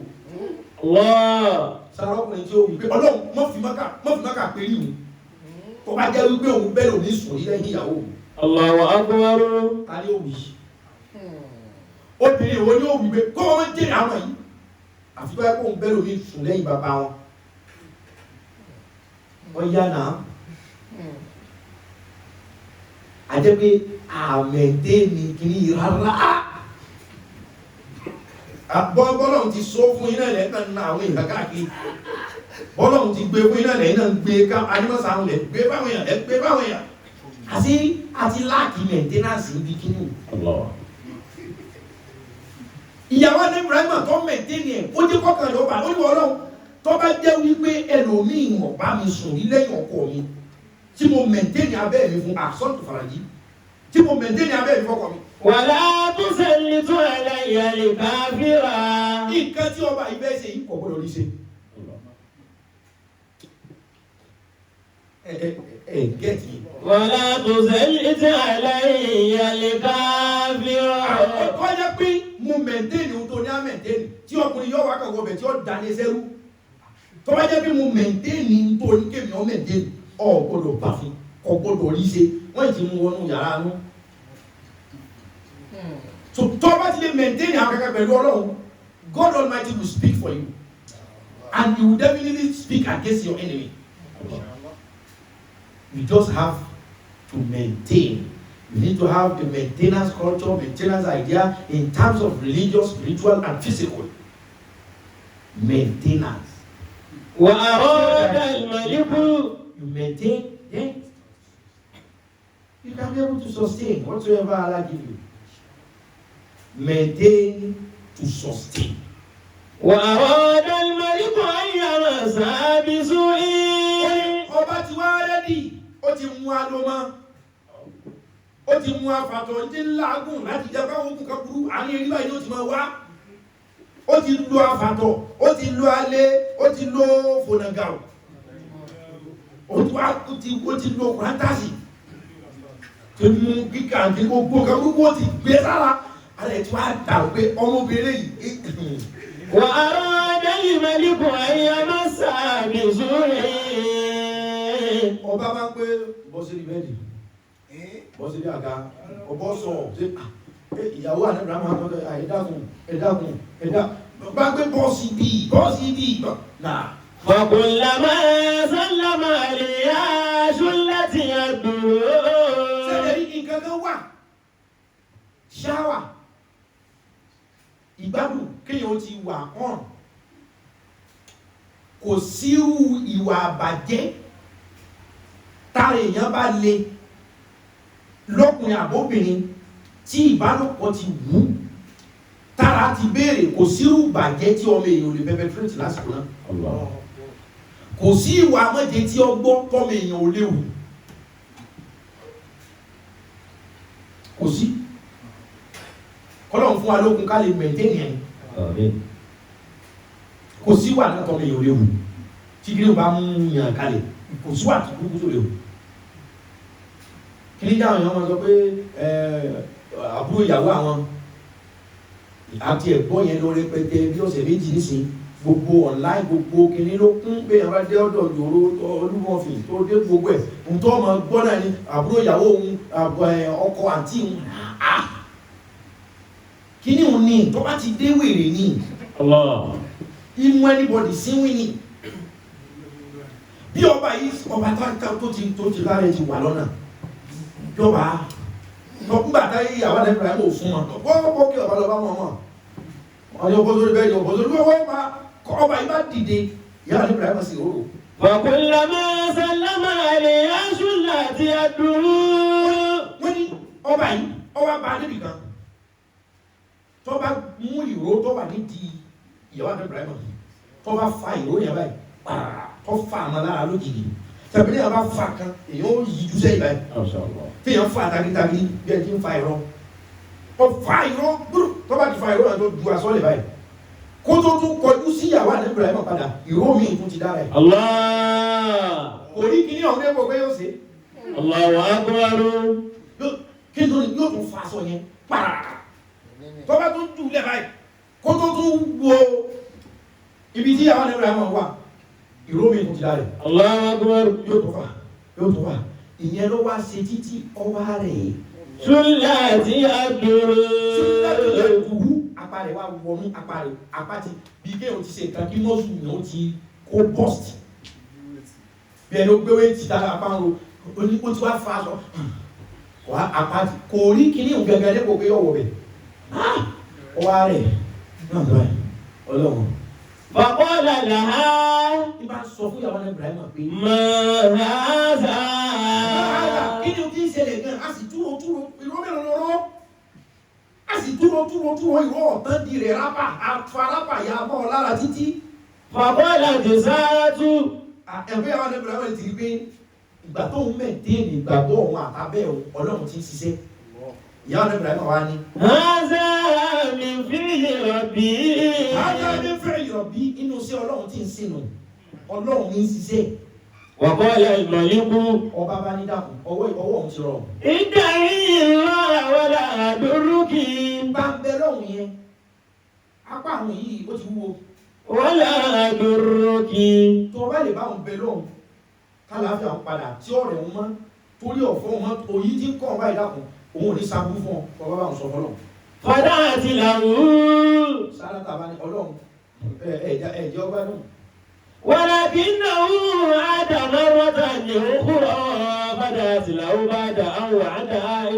Sára ọkùnrin tí ó wí pé Ọlọ́run mọ́ fi mọ́kà pé rí òun. Tó bá jẹ́ wípé òun bẹ́ẹ̀ lòní sùn ní lẹ́yìn ìyàwó. Allahu akbar. Ta ni ó wí? Obìnrin wo ni ó wí pé kó wọ́n jẹ́ àwọn yìí? Àfi tó yẹ kó òun bẹ́ẹ̀ lòní sùn lẹ́yìn bàbá wọn. Wọ́n yá náà. Àjẹ́ pé àmẹ̀dẹ́ni kìíní rárá. Bọ́lọ́run ti sọ fún iná ilẹ̀ náà ní àwọn ìgbà káàkiri. Bọ́lọ́run ti gbé fún iná ilẹ̀ náà gbé anímọ̀sá àwọn ilẹ̀ gbé fáwọn èèyàn. Àti láàkì mẹ̀ntẹ́nàsì ibi kìíní. Ìyàwó ní Ibrahim tó mẹ̀ntẹ́nì ẹ̀ ó jẹ́ kọ́kàn lọ́ba ó ní Ọlọ́run tó bá jẹ́ wípé ẹlòmíì mọ̀ bá mi sùn ní lẹ́yìn ọkọ mi. Tí mo mẹ̀ntẹ́nì abẹ́ mi fún ahsantu faraji. Tí mo mẹ̀ntẹ́nì abẹ́ mi fọ́kọ mi. Wala tusallitu alayya al-kafira. Nǹkan tí ọba ìbẹ́ ṣe yìí kò gbọdọ̀ rí ṣe. Gẹ́ẹ̀tì. Wala tusallitu alayya al-kafira. Ọkọ̀ yẹ pé mo mẹ̀ntẹ́nì ohun tó ní á mẹ̀ntẹ́nì tí ọkùnrin yọ wá kàwọ́ bẹ̀ tí ó dání sẹ́rú. Tó bá jẹ́ pé mo mẹ̀ntẹ́nì tó ní kémi ọ mẹ̀ntẹ́nì ọ̀ gbọdọ̀ bá fún ọ gbọdọ̀ rí ṣe wọ́n ti mú wọnú yàrá nú. So tó bá ti lè maintain àkàkà pẹ̀lú Ọlọ́run, God Almighty will speak for you and he will definitely speak against your enemy. You just have to maintain. You need to have a maintenance culture, maintenance idea in terms of religious, spiritual and physical. Maintenance. وأراد الملك. You maintain, yeah. You can be able to sustain whatsoever Allah give you. Maintain to sustain. وأراد الملك أن يمس ti mú alómọ́ ó ti mú afàtọ̀ ní lágùn láti jẹ́ káwọn ogun kan burú àní erí báyìí ó ti máa wá ó ti lo afàtọ̀ ó ti lo alẹ́ ó ti lo fònàgà ó ti lo kùrántàsì tó mú kíkà àti gbogbo kan gbogbo ó ti gbé sára alẹ́ tí wàá dà pé ọmọbìnrin yìí. wà á rán dẹ́yìn mẹ́líkù ayé mọ́sá mi sórí. ọba máa ń pé bọ́sẹ̀lì bẹ́ẹ̀dì bọ́sẹ̀lì àga ọbọ̀ sọ ṣe ìyàwó àdébìrà máa ń tọ́jú ẹ̀dákun bá gbé bọ́ọ̀sì bíi náà. فكلما سلم عليها شلت يده. sẹ́lẹ̀ yìí nǹkan kan wà ṣáwà ìgbádùn kéèyàn ti wà hàn kò sírú ìwà àbàjẹ́ tára èèyàn bá le lọ́kùnrin àbóbìnrin tí ìbálòpọ̀ ti wù tára ti béèrè kò sírú ìbàjẹ́ tí ọmọ èèyàn lè perpetrate lásìkò náà kò sí ìwà àmọ́jẹ tí ọgbọ́n tọ́mọ èèyàn ò léwu kò sí kọ́lọ̀ fún wa lókun ká lè maintain yẹn kò sí wà náà tọ́mọ èèyàn ò léwu tí kí ló bá mú yàn kalẹ̀ kò sí wà tó kúkú tó léwu kí ní dáhùn yẹn wọ́n sọ pé àbúrò ìyàwó àwọn àti ẹ̀gbọ́n yẹn lọ rẹpẹtẹ bí ọ̀sẹ̀ méjì nísìnyí gbogbo online gbogbo kìíní ló kún pé àwọn adé ọ̀dọ̀ yòrò olúmọ̀fìn tó dé gbogbo ẹ̀ ntọ́ ọmọ gbọ́ náà ni àbúrò ìyàwó òun ọkọ àǹtí òun kíní òun ní tó bá ti dé wèrè ní imú anybody síwìn ní bí ọba yìí ọba tó ti lára ẹ ti wà lọ́nà bí ọba nígbà táyé ìyàwó àdẹ́gbẹ̀rẹ̀ mọ̀ fún wọn bọ́ kí ọba lọ bá wọn mọ̀ ọjọ́ bọ́ sórí bẹ́ẹ̀ ọbọ̀ sórí wọ́n bá ọba yìí bá dìde ìyàwó àdẹ́gbẹ̀rẹ̀ mọ̀ sí òru. فكلما سلم عليها شلت يده. wọ́n ní ọba yìí ọba bá débi kan tó bá mú ìró tó wà nídìí ìyàwó àdẹ́gbẹ̀rẹ̀ mọ̀ tó bá fa ìró yẹn báyìí pàrà tó fa àmọ́ lára lójijì tàbí ní àbá fa kan èyàn ó yí jù sẹ́yìn báyìí tí èyàn fa tagitagi bí ẹ ti ń fa ìrọ́ ó fa ìrọ́ gbúrú tó bá ti fa ìrọ́ náà tó ju aṣọ lè báyìí kó tó tún kọjú sí ìyàwó àdébìrì ẹ̀mọ́ padà ìró mi tún ti dára ẹ̀. orí kìíní ọ̀hún ẹ̀kọ́ pé yóò ṣe. Allahu akbar. kí ló ní yóò tún fa aṣọ yẹn pàrà tó bá tún jù lẹ̀ báyìí kó tó tún wo ibi tí ìyàwó àdébìrì ẹ̀mọ́ wà ìró mi tún ti dára ẹ̀. Allahu akbar. yóò tó fà ìyẹn ló wá ṣe títí ọwá rẹ̀ ṣúláàtì àdúró apá rẹ̀ wá wọnú apá ti bí kéèyàn ti ṣe nǹkan kí mọ́sù ní ó ti kó bọ́st bí ẹni ó gbéwé ti dára apá ń ro ó ti wá fa aṣọ wá apá ti kò rí kíní òun gẹ́gẹ́ dépò pé ọwọ́ rẹ̀ ọwá rẹ̀ náà lọ́wọ́ ọlọ́run faqala laha. Ibà sọ fún ìyàwó ní Ibrahim pé ma hadha. Kí ni o ti ń ṣẹlẹ̀ gan? A sì túrò ìró mẹ́rin lọ́rọ́. A sì túrò ìró ọ̀tán di rẹ̀ rápà àfarápà ya mọ́ lára títí. faqalat Saratu. Ẹ̀fẹ́ ìyàwó ní Ibrahim ti rí pé ìgbà tó ń mẹ́tẹ́ẹ̀nì ìgbàgbọ́ òun àtàbẹ́ Ọlọ́run ti ń ṣiṣẹ́. Ìyàwó ní Ibrahim wá ní. hadha min fi'li rabbi. Hadha min fi'li rabbi inú sí Ọlọ́run ti ń sínú. Ọlọ́run ní ṣiṣẹ́. wa qala al-maliku. Ọba bá ní dàkún ọwọ́ òun ti rọrùn. idda'i Allah wala adurruki. Bá ń bẹ lọ́hùn yẹn apá àwọn yìí ó ti wúwo. wala adurruki. Tó bá lè bá òun bẹ lọ́hùn kálàáfíà ń padà tí ọ̀rẹ́ òun mọ́ torí ọ̀fọ́ òun mọ́ òyí tí ń kọ́ ọba ìdàkún òun ò ní sábú fún ọ ọba bá òun sọ fọlọ́. fada'ati lahu. Sára tàbá ní Ọlọ́run ẹ̀jẹ̀ ọgbà náà. ولكنه عاد مرة أخرى بدأت له بعد أن وعدها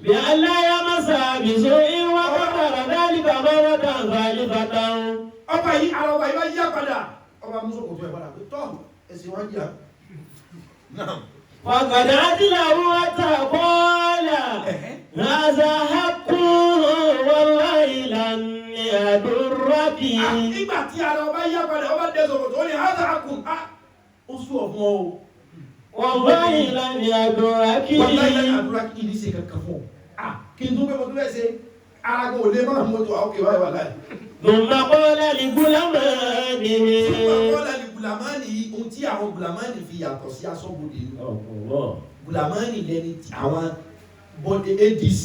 بأن لا يمس بسوء وقدر ذلك مرة ثالثة. Ọba yìí ara ọba yìí bá yá padà ọba mùsùlùmí tó ẹ padà pé tọ́ ẹ̀sìn wọn jà. فقدرت له حتى قال هذا حق والله لن يضرك. Nígbà tí ara ọba yá padà ọba dé sọ̀rọ̀ tó ní hádà àkùn ó sú ọ̀fun o Wallahi lan yadraki. Wallahi lan yadraki ní ṣe kankan fún kí n tún pé mo tún fẹ́ ṣe ara kò lè má mo tó àwọn kèwà ìwà láì. Thumma qala li gulamanihi. Thumma qala li gulamanihi ohun tí àwọn gulamani fi yàtọ̀ sí aṣọ́bodè ìlú. Gulamani lẹni àwọn bọ́dé ADC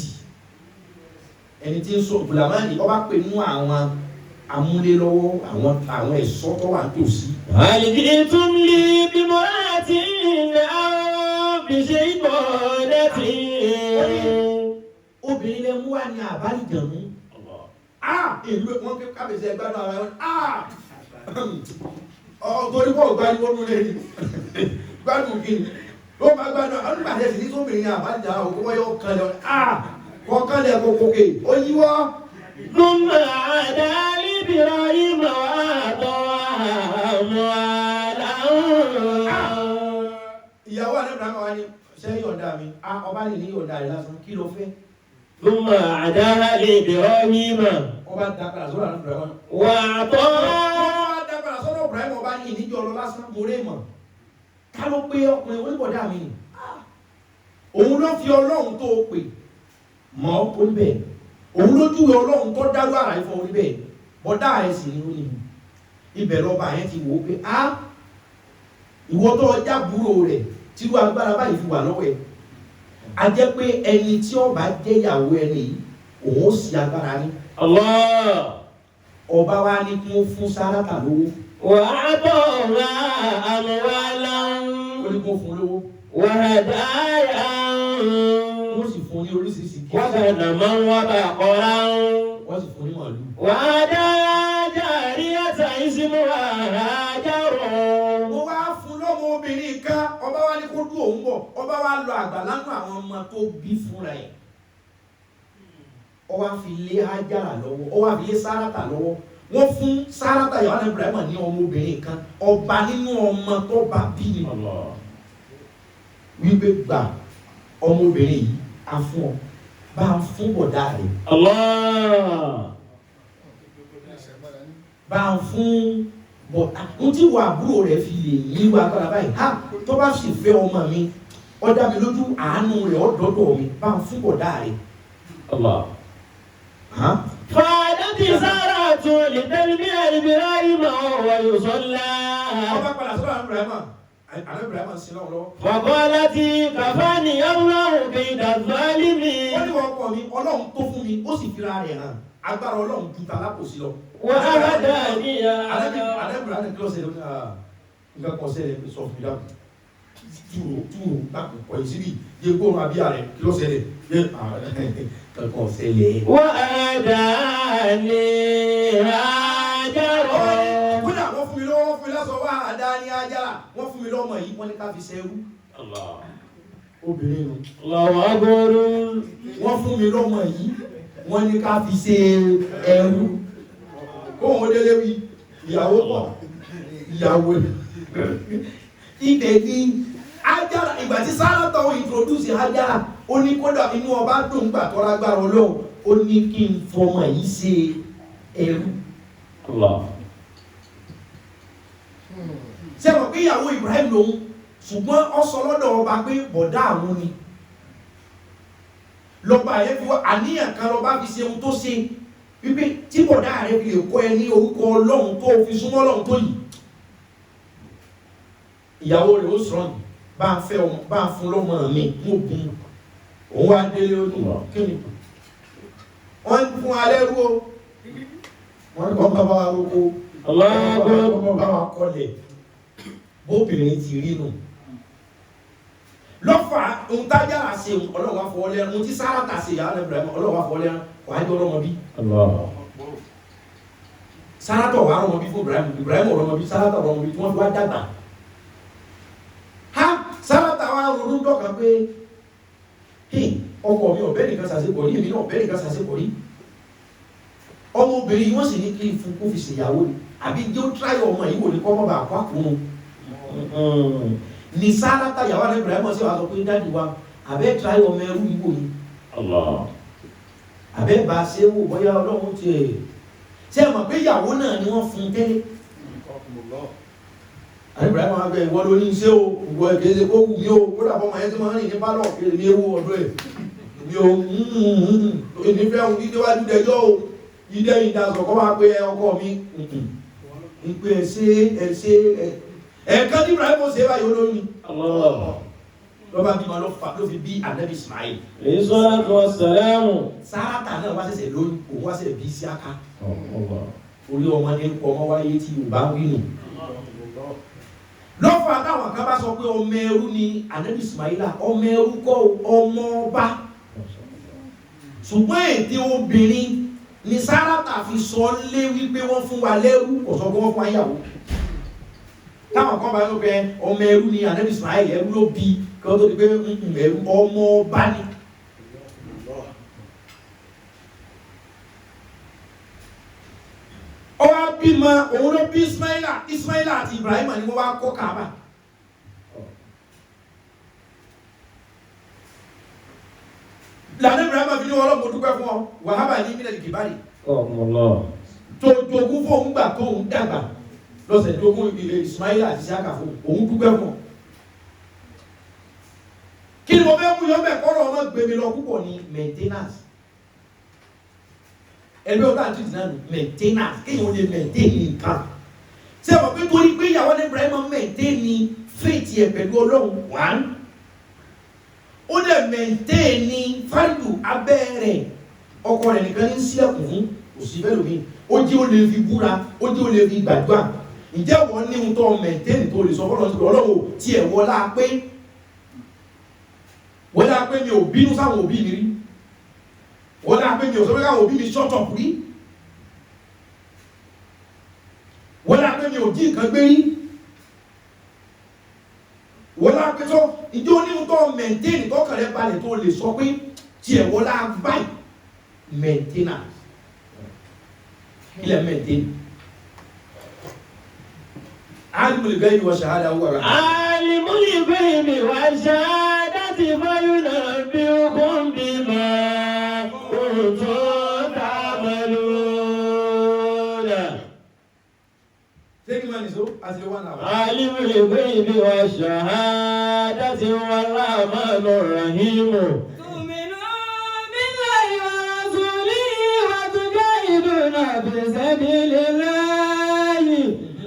ẹni tí ń sọ gulamani ọba pè nú àwọn amúlélọ́wọ́ àwọn ẹ̀ṣọ́ tó wà nítòsí. Hal ji'tum li bimra'atin aw bi shaytanatin. Obìnrin lẹ mú wá ní àbálìjànú. Ìlú wọn kí kábíyèsí ẹgbàdùn àwọn ẹwọn torí bọ́ọ̀ gbádùn ó lè ní gbádùn kí ni ló máa gbádùn àwọn ìgbà tẹ̀sí ní sóbìnrin ní àbálìjà òkú wọ́n yóò kan lẹ kọ́kànlẹ̀ kòkòkè ó yíwọ́. ثم عاد لإبراهيم وأعطى أموالا. Ìyàwó àdébìrán wa ni ṣé yọ̀ǹda mi ọba ní yọ̀ǹda rẹ̀ lásán kí ló fẹ́. ثم عاد لإبراهيم ọba dàgbà sọ́dọ̀ àdébìrán wa. وأعطى. ọba dàgbà sọ́dọ̀ Ibrahim ọba ní ìníjọ́ lọ lásán mo rè mọ̀ ká ló pé ọkùnrin oníbọ̀dá mi ni òun ló fi Ọlọ́run tó pè mọ́ ó ń bẹ̀ òun ló júwe Ọlọ́run tó dárú àrà ìfọ̀ orí bẹ́ẹ̀ bọ́dá ẹ̀ sì ni ó ní ibẹ̀ lọ́ba yẹn ti wò ó pé ìwọ tó ọjà búrò rẹ̀ tí wọ́n agbára báyìí fi wà lọ́wọ́ ẹ̀ a jẹ́ pé ẹni tí ó bá jẹ́ ìyàwó ẹni yìí òun ó sì agbára ní. Allah. ọba wa ní kí wọ́n fún Sárátà lówó. وأعطى أموالا. ó ní kí wọ́n fún lówó. وهدايا. wọ́n sì fún ní oríṣiríṣi kí. وغنما وبقرا. wọ́n sì fún ní màálù. وهدايا جارية اسمها هاجر. mo wá fún lọ́mọ obìnrin kan ọba wa ní kó dún òun bọ̀ ọba wa lọ àgbàlá nù àwọn ọmọ tó bí fúnra ẹ̀. ó wá fi lé Hájárà lọ́wọ́ ó wá fi lé Sárátà lọ́wọ́ wọ́n fún Sárátà yàrá Ibrahim ní ọmọ obìnrin kan ọba nínú ọmọ tó bá bí ni. wípé gbà ọmọbìnrin yìí a fún ọ bá a fún bọ̀dá rẹ̀. bá a fún bọ̀dá n tí wà àbúrò rẹ̀ fi lè yí wa agbára báyìí tó bá sì fẹ́ ọmọ mi ó dá mi lójú àánú rẹ̀ ó dọ́dọ̀ mi bá a fún bọ̀dá rẹ̀. فعادت سارة لتلبية إبراهيم وهو يصلى. فقالت كفاني الله كيد الظالمين. wọ́n ní wọ́n kọ́ mi Ọlọ́run tó fún mi ó sì fira rẹ̀ hàn agbára Ọlọ́run ju tàlákòsí lọ. wọ́n á bá dá níyà. alẹ́bùrẹ́ alẹ́ kí ló ṣe lónìí nǹkan kan ṣẹlẹ̀ sọ fún mi dáhùn túwò dákùn pọ̀ yìí síbi yẹ kó máa bí ààrẹ kí ló ṣẹlẹ̀ yẹ kankan ṣẹlẹ̀. wọ́n á dá ní Hájárà. kódà wọ́n fún mi lọ́wọ́ wọ́n fún mi lọ́sọ̀ wá àdá ní Hájárà wọ́n fún mi lọ́mọ yìí wọ́n ní ká fi ṣẹ́rú. obìnrin nu. lọ́wọ́ agbóró. wọ́n fún mi lọ́mọ yìí wọ́n ní ká fi ṣe ẹrú. kóhun délé wí ìyàwó pọ̀ ìyàwó ibẹ̀ ní Hájárà ìgbà tí Sárátà ó introduce Hájárà ó ní kódà inú ọba dùn gbà tọ́ra gbára Ọlọ́run ó ní kí n fọmọ yìí ṣe ẹrú. ṣé wọ́n pé ìyàwó Ibrahim lòun ṣùgbọ́n ó sọ lọ́dọ̀ ọba pé bọ̀dá àwọn ni lọ́ba yẹn fi wá àníyàn kan lọ́ba fi ṣe ohun tó ṣe wípé tí bọ̀dá rẹ̀ fi lè kọ́ ẹ ní orúkọ Ọlọ́run tó fi súnmọ́ Ọlọ́run tó yìí ìyàwó rẹ̀ ó sọ̀rọ̀ bá ń fẹ́ ọmọ bá ń fún lọ́mọ mi mú gun òun wá délé ó ní kíni wọ́n fún alẹ́ rú o wọ́n kọ́ bá wa roko ọlọ́wọ́ bá wa kọlẹ̀ bóbìnrin ti rí nù lọ́fà ohun Hájárà ṣe Ọlọ́run afọwọ́ lẹ́nu ohun tí Sárátà ṣe yàrá Ibrahim Ọlọ́run afọwọ́ lẹ́nu wà á jọ ọlọ́mọ bí Sárátà wà á rọmọ bí fún Ibrahim ọ̀rọmọ bí Sárátà ọ̀rọmọ bí tí wọ́n fi wá dàgbà. Sárátà wa ronú dọ́kan pé ọkọ mi ọ̀bẹ́ nìkan ṣàṣepọ̀ rí èmi náà ọ̀bẹ́ nìkan ṣàṣepọ̀ rí ọmọbìnrin wọ́n sì ní kí n fún kó fi ṣèyàwó ni àbí jẹ́ ó tíráyọ̀ ọmọ yìí wò ní kọ́ mọ́ba àkọ́ àkóónú ní Sárátà yàwó alẹ́ Ibrahim sí wa sọ pé dáàdì wa àbẹ́ tíráyọ̀ ọmọ ẹrú yìí wò ni àbẹ́ bá a ṣe wò bóyá Ọlọ́run ti ẹ̀ ṣe é mọ̀ pé ìyàwó náà ni wọ́n fún tẹ́lẹ̀ Ibrahim máa bẹ ìwọ ló ní iṣẹ́ o ìwọ ìkéde kó wù mí o kódà bọ́ máa yẹn tí máa rìn ní pálọ̀ kí èmi ewu ọ̀dọ́ ẹ̀ mi ò èmi fẹ́ ohun dídé wájú dẹjọ́ o dídé yìí dasọ̀ kọ́ máa pe ọkọ mi ìpè ẹ̀ẹ̀kan tí Ibrahim ṣe báyìí olóyún lọ́ba bímọ ló fi bí Ànábì Ismail. Alayhi salatu wassalamu. Sárátà náà wá ṣẹ̀ṣẹ̀ lóyún òun wá ṣẹ̀ bí Ísákà orí ọmọ ní ọmọ wáyé tí Yorùbá ń wí nù. Lọ́fọ̀ àtàwọn kan bá sọ pé ọmọ ẹrú ni Ànábì Ismaila ọmọ ẹrú kọ́ ọmọ ọba ṣùgbọ́n èdè obìnrin ni Sárátà fi sọ lé wípé wọ́n fún wa lẹ́rú ọ̀sọ́ pé wọ́n fún ayàwó táwọn kan bá yọ pé ọmọ ẹrú ni Ànábì Ismaila ẹrú ló bí kí wọ́n tó di pé ẹrú ọmọ ọba ni. Ọwọ́ bímọ òun ló bí Ismaila àti Ibrahim ni wọ́n wá kọ́ Kaaba. Lànà Ibrahim fi ní ọlọ́pọ̀ dúpẹ́ fún ọ, wàhábà ní mílẹ̀ ìkìbárì. Tó jogún fún òun gbà tó òun dàgbà lọ́sẹ̀ jogún Ismaila àti Isaka fún òun dúpẹ́ fún ọ. Kí ni mo fẹ́ mú yọ bẹ́ẹ̀ kọ́rọ̀ ọmọ gbèmí lọ púpọ̀ ní maintenance. Ẹgbẹ́ ọ̀tá àti ìdìnnà maintenance kéèyàn lè maintain nǹkan. Ṣé ọ̀pọ̀ pé torí pé ìyàwó ní Ibrahim maintain ní faith yẹ pẹ̀lú Ọlọ́run one. Ó dẹ̀ maintain ní fáìlù abẹ́rẹ́ ọkọ rẹ̀ nìkan ní sílẹ̀kùn fún òsì bẹ́ẹ̀ lómi. Ó jẹ́ ó lè fi búra, ó jẹ́ ó lè fi gbàdúrà. Ǹjẹ́ wọ́n ní ohun tó maintain tó lè sọ fọ́lọ́ sí Ọlọ́run tí ẹ̀ wọlá pé mi ò bínú sáwọn òbí mi rí. Wọ́n náà pé mi ò sọ pé káwọn òbí mi shut up rí. Wọ́n náà pé mi ò jí nǹkan gbé rí. Wọ́n náà pé sọ ìjọ oníhùntọ́ maintain tọ́kànlẹ́ balẹ̀ tó lè sọ pé tí ẹ̀ wọ́n náà báyìí maintenance. Ilẹ̀ maintain. Alimul ghaibi wa shahada huwa rahman. Alimul ghaibi wa shahadati fayunabbi'ukum bima kuntum ta'maluna. Take money so as you want now. Alimul ghaibi wa shahadati huwa rahmanur rahim. Tu'minuna billahi wa rasulihi wa tujahiduna fi sabilillahi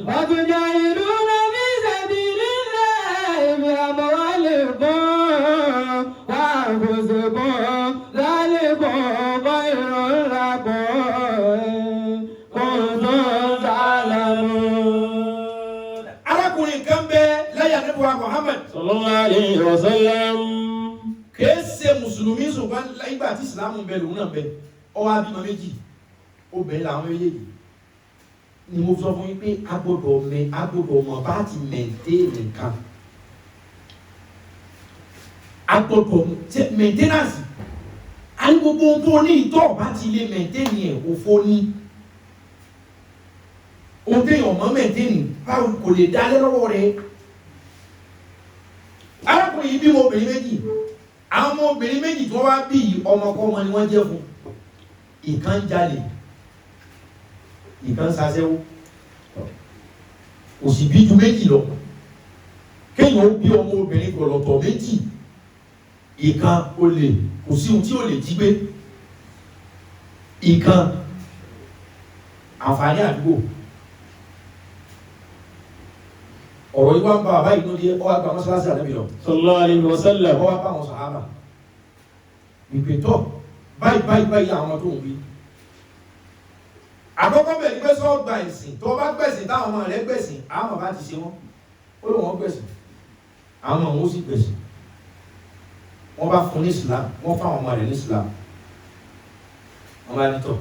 wa tujahiduna fi sabilillahi bi amwalikum wa anfusikum. Dhalikum khayrun lakum kuntum ta'lamun. Arákùnrin kan bẹ láyé Ànábì wa Muhammad Sallallahu alayhi wa sallam. Kìí ṣe Mùsùlùmí ṣùgbọ́n ìgbà tí Ìsìlámù bẹ lòun náà bẹ ọwọ́ abímọ méjì obìnrin làwọn méjèèjì ni mo sọ fún yín pé agbọ́dọ̀ mọ̀ bá ti maintain nǹkan agbọ́dọ̀ maintenance a ní gbogbo ohun tó ní ìtọ́ bá ti lè maintain ẹ̀ òfo ní ohun téèyàn mọ́ maintain báwo kò lè dálé lọ́wọ́ rẹ̀. Arákùnrin yìí bí mo obìnrin méjì àwọn ọmọ obìnrin méjì tí wọ́n wá bí ọmọkọ́mọ ni wọ́n jẹ́ fún ìkan jalè ìkan ṣaṣẹ́wó kò sì bí ju méjì lọ kéèyàn ó bí ọmọ obìnrin gọ̀lọ̀tọ̀ méjì ìkan olè kò sí ohun tí ó lè jí gbé ìkan àǹfààní àdúgbò ọ̀rọ̀ yìí wá ń bá bàbá yìí lóde ọwọ́ àgbà mọ́sálásí Ànábì lọ. Sallallahu alayhi wa sallam. ọwọ́ àgbà wọn sàhábà ìpètọ́ báyìí àwọn tó ń bí. Àkọ́kọ́ bẹ̀ ní pé sọ gba ẹ̀sìn tó bá gbẹ̀sìn táwọn ọmọ rẹ̀ gbẹ̀sìn àwọn bá ti ṣe wọ́n ó ló wọ́n gbẹ̀sìn àwọn ọmọ wọn ó sì gbẹ̀sìn wọ́n bá fún ní Islam wọ́n fún àwọn ọmọ rẹ̀ ní Islam wọ́n bá ní tọ̀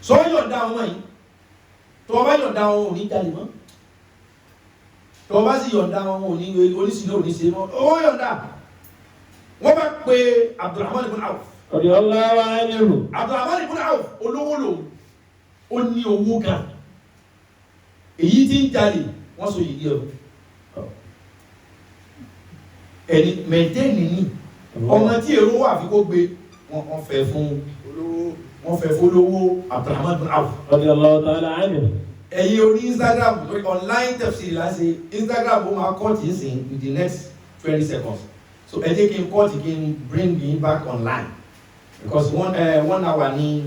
sọ yọ̀ǹda ọmọ yìí tó bá yọ̀ǹda wọn ò ní jalè mọ́ tó bá sì yọ̀ǹda wọn ò ní oníṣìí náà ò ní ṣe mọ́ ó yọ̀ǹda wọ́n bá pe Abdulrahman ibn Auf radiyallahu anhu. Abdulrahman ibn Auf olówó lòun ó ní owó gan èyí tí ń jalè wọ́n so yìí ẹ̀rọ ẹni mẹ̀ntẹ́nì ní ọmọ tí èrò wà fi kó gbé wọ́n fẹ́ fún olówó Abdulrahman ibn Auf radiyallahu ta'ala anhu. ẹ̀yin orí Instagram online tafsir láti Instagram ó máa cut yín sí in the next 20 seconds so ẹ jẹ́ kí n cut kí n bring you back online because one hour ní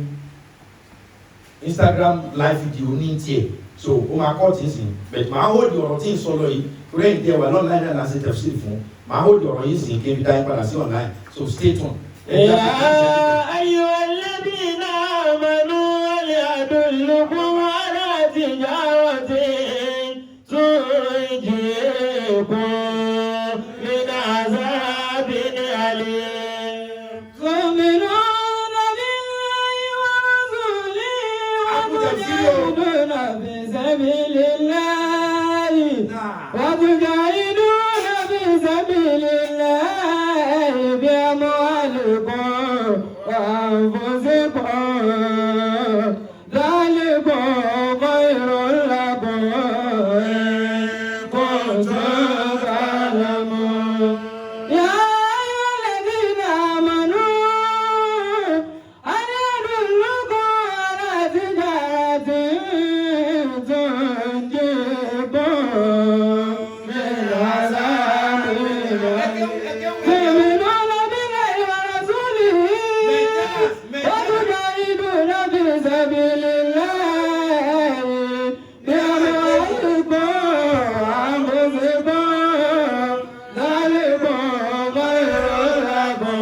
Instagram live video ní tiẹ̀ so ó máa cut yín sí but máa hold ọ̀rọ̀ tí n sọ lọ yìí torí ẹ̀yin tẹ́ wà online náà láti tafsir fún máa hold ọ̀rọ̀ yìí sí kí n fi dá yín padà sí online so stay tuned. يا أيها الذين آمنوا هل أدلكم على تجارة تنجيكم من عذاب أليم تؤمنون بالله ورسوله وتجاهدون في سبيل الله وتجاهدون في سبيل الله بأموالكم وأنفسكم ذلكم خير لكم إن كنتم تعلمون يا أيها الذين آمنوا هل أدلكم على تجارة تنجيكم من عذاب أليم تؤمنون بالله ورسوله وتجاهدون في سبيل الله بأموالكم وأنفسكم ذلكم خير لكم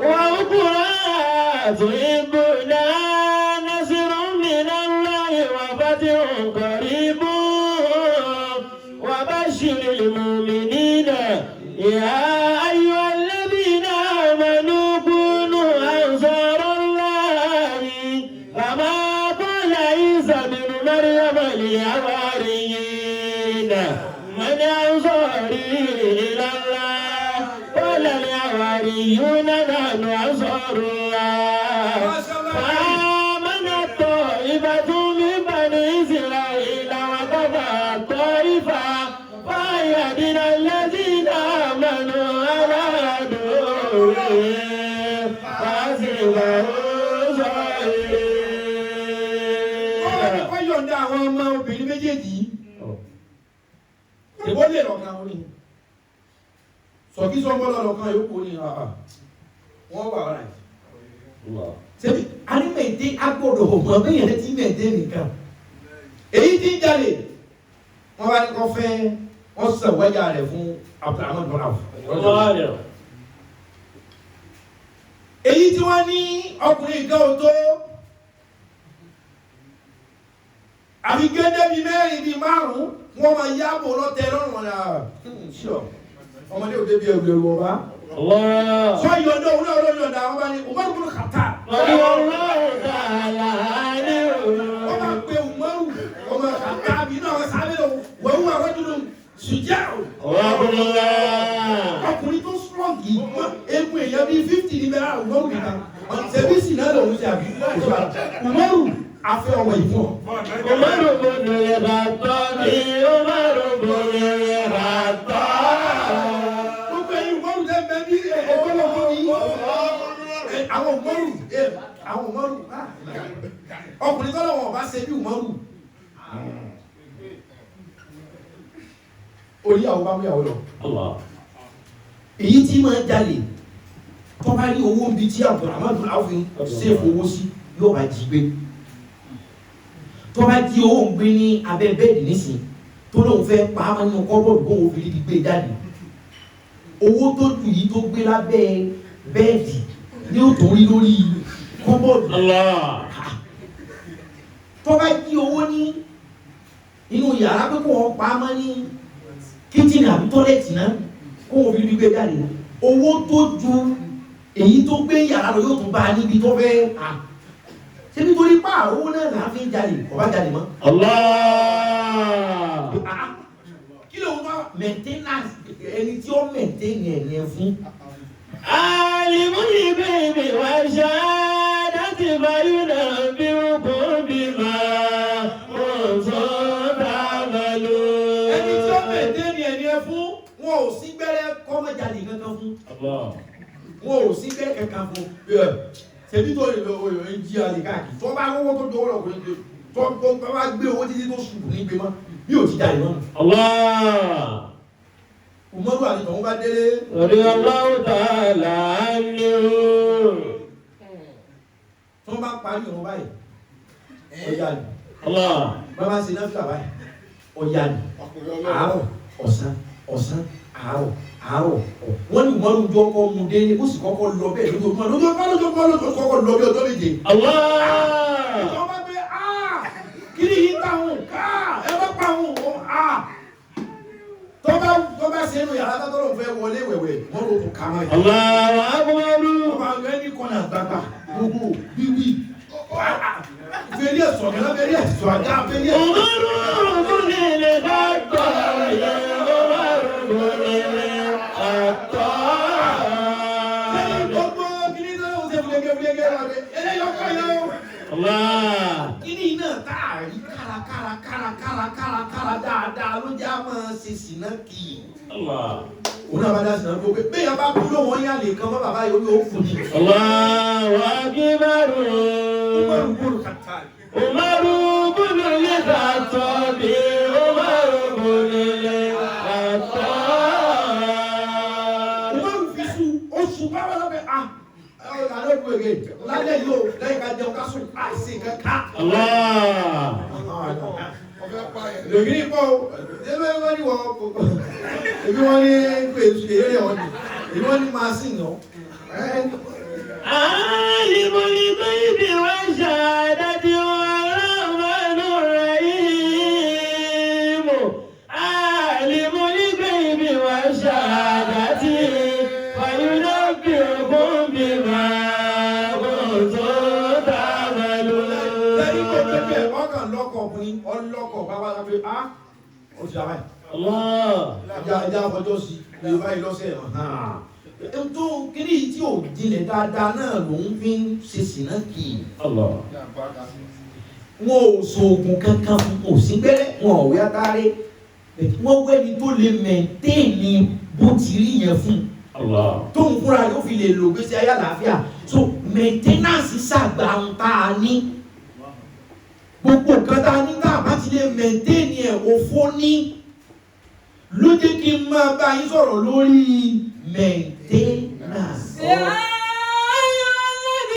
وأخرى تحبونها نصر من الله وفتح قريب وبشر المؤمنين يا أيها الذين آمنوا كونوا أنصار الله كما قال عيسى بن مريم للحواريين من أنصاري إلى الله قال الحواريون نحن أنصار الله فآمنت طائفة من بني إسرائيل وكفرت طائفة فأيدنا الذين آمنوا على عدوهم فأصبحوا ظاهرين. wọ́n yọ̀ǹda àwọn ọmọ obìnrin méjèèjì yìí ìbọn lè lọ́kàn wọn ni sọ̀kí sọ́gbọ́n lọ́kàn yóò kó ní wọ́n wà ọ̀rẹ́ ṣebí anímẹ̀dé agbọ́dọ̀ ọmọ abẹ́yẹn tí mẹ̀dé nìkan èyí tí ń jalè wọ́n bá ní kọ́ fẹ́ wọ́n sọ wájà rẹ̀ fún Abdulrahman bin Auf èyí tí wọ́n ní ọkùnrin kan ò tó àbí gẹ́gẹ́ bíi mẹ́rin bíi márùn-ún wọ́n máa yáàbò lọ́tẹ̀ lọ́rùn wọn náà ṣọ́ ọmọdé òde bíi ẹ̀rù ẹ̀rù ọba sọ yọ̀ǹda òun náà lọ́yọ̀ǹda wọn bá ní Umar bin Khattab wọ́n máa pe Umaru ọmọ Khattab náà wọ́n sábẹ́ lọ wọ́n wà wọ́n dúró sùjá ọkùnrin tó strong yìí egun èèyàn bíi 50 ní bẹ́ẹ̀ Umaru nìkan sẹ́bíìsì náà lòun ṣe àbí Umaru afẹ́ ọmọ yìí fún ọ. Umaru bonu yẹ bá tọ́ ni Umaru bonu yẹ bá tọ́. Gbogbo ẹ̀yin Umaru tẹ́ bẹ́ẹ̀ bí ẹgbẹ́lọ́ fún mi. Àwọn Umaru ọkùnrin tọ́lọ̀ wọn bá ṣe bí Umaru. Oríyàwó bá múyàwó lọ. Èyí tí máa ń jalè tó bá rí owó bíi tí Abdulrahman bin Auf ṣe fowó sí yóò bá jí gbé. Tó bá jí owó ń gbé ní abẹ́ bẹ́ẹ̀dì nísìn tó lóun fẹ́ pa á nínú kọ́bọ̀dù kó òun fi rí gbé jáde owó tó jù yìí tó gbé lábẹ́ bẹ́ẹ̀dì ní ó tó rí lórí kọ́bọ̀dù. Tó bá jí owó ní inú yàrá pé kó wọ́n pa á ní kíchìnì àbí tọ́lẹ̀tì náà kó òun fi rí gbé jáde owó tó ju èyí tó gbé yàrá lọ yóò tún bá a níbi tó fẹ́ ṣé nítorí pa owó náà là á fi ń jalè ọba jalè mọ́. Kí ló ń wá maintenance ẹni tí ó maintain ẹ̀yẹ fún. Àlìmúlì bèbè wá ṣá láti báyìí náà bí kò bí máa kò tó dábàá lò. Ẹni tí ó maintain ẹ̀yẹ fún wọn ò sí gbẹ́rẹ́ kọ́mọ́jalè kankan fún. Wọn ò sí gbẹ́rẹ́ kankan fún. ṣebí tó lè lọ òyìn jí alẹ́ káàkiri tó bá owó tó jọ ọ̀rọ̀ tó bá gbé owó títí tó ṣùkú ní gbé mọ́ bí ò ti dá ìmọ̀ nù. Allah. Umaru àti tọ̀hún bá délé. Orí Allahu ta'ala ni o. Tó bá parí ìrun báyìí ọ̀yà ni. Allah. Bàbá ṣe náà fìlà báyìí ọ̀yà ni. Àárọ̀ ọ̀sán àárọ̀ wọ́n ní Umaru jọ ọkọ̀ mu dé ó sì kọ́kọ́ lọ bẹ́ẹ̀ lójoojúmọ́ kọ́kọ́ lọ bí ọjọ́ méje. Allah. Ìjọba pé kí ni yìí táwọn ẹ bá pa àwọn tó bá ṣe é nù yàrá tó lọ fẹ́ wọlé wẹ̀wẹ̀ wọ́n ló tún ká máa yẹ. Allahu akbar. Ọba rẹ̀ ní kọ́nà gbàgbà gbogbo bíbí fèrè sọ̀rọ̀ náà fèrè sọ̀ àjà fèrè. Umaru bunile hatta ya Umaru bunile hatta. Lẹ́yìn gbogbo kìíní tó ń ṣe fúlẹ́gẹ́ wà dé eléyìí ọkọ̀ yẹn o. Allah. Kìíní náà tá a rí kárakára dáadáa ló já máa ṣe sìnà kì í. Allah. Òun náà bá dá sìnà tó pé bẹ́ẹ̀ yẹn bá kú ló wọ́n yá lè kan mọ́ bàbá yìí ó fún mi. Allahu akbar. Umaru bùnú kàtà. Umaru bunile hatta bi Umaru bunile hatta. Umaru fi sùn oṣù báwa lọ́bẹ̀ àlọ́ ìlú èké lálẹ́ yìí ó lẹ́yìn ká jẹun ká sùn àìsí kankan. Allah. Lògìrì pọ̀ ẹgbẹ́ wọ́n ní wọ́n kókó ebi wọ́n ní pé èrè wọn ni èmi wọ́n ní máa sìn yàn. Alimul ghaibi wash-shahadati war-rahmanur rahim. Alimul ghaibi wash-shahadati fayunabbi'ukum bima kuntum ta'malun. Lẹ́yìn tó pépè ọkàn lọ́kọ̀ ọkùnrin ọlọ́kọ̀ bàbá rẹ̀ pé ó ti dábàá Allah. ẹja àfọjọ́ sí ní báyìí lọ́sẹ̀ tó kíní tí ò jinlẹ̀ dáadáa náà ló ń fi ń ṣe sìnà kì í. Allah. Wọn ò sòògùn kankan fún òsíngbẹ́rẹ́ wọn ò wí átáré wọ́n wẹ́ni tó lè mẹ̀ntẹ́ẹ̀nì bó ti rí yẹn fún Allah. tóun fúnra yóò fi lè lò gbèsè ayé àlàáfíà so mẹ̀ntẹ́nàsì ṣàgbà ń tá a ní gbogbo nǹkan tá a ní tá a bá ti lè mẹ̀ntẹ́ẹ̀nì ẹ̀ òfò ní ló jẹ́ kí n máa bá yín sọ̀rọ̀ lórí maintenance.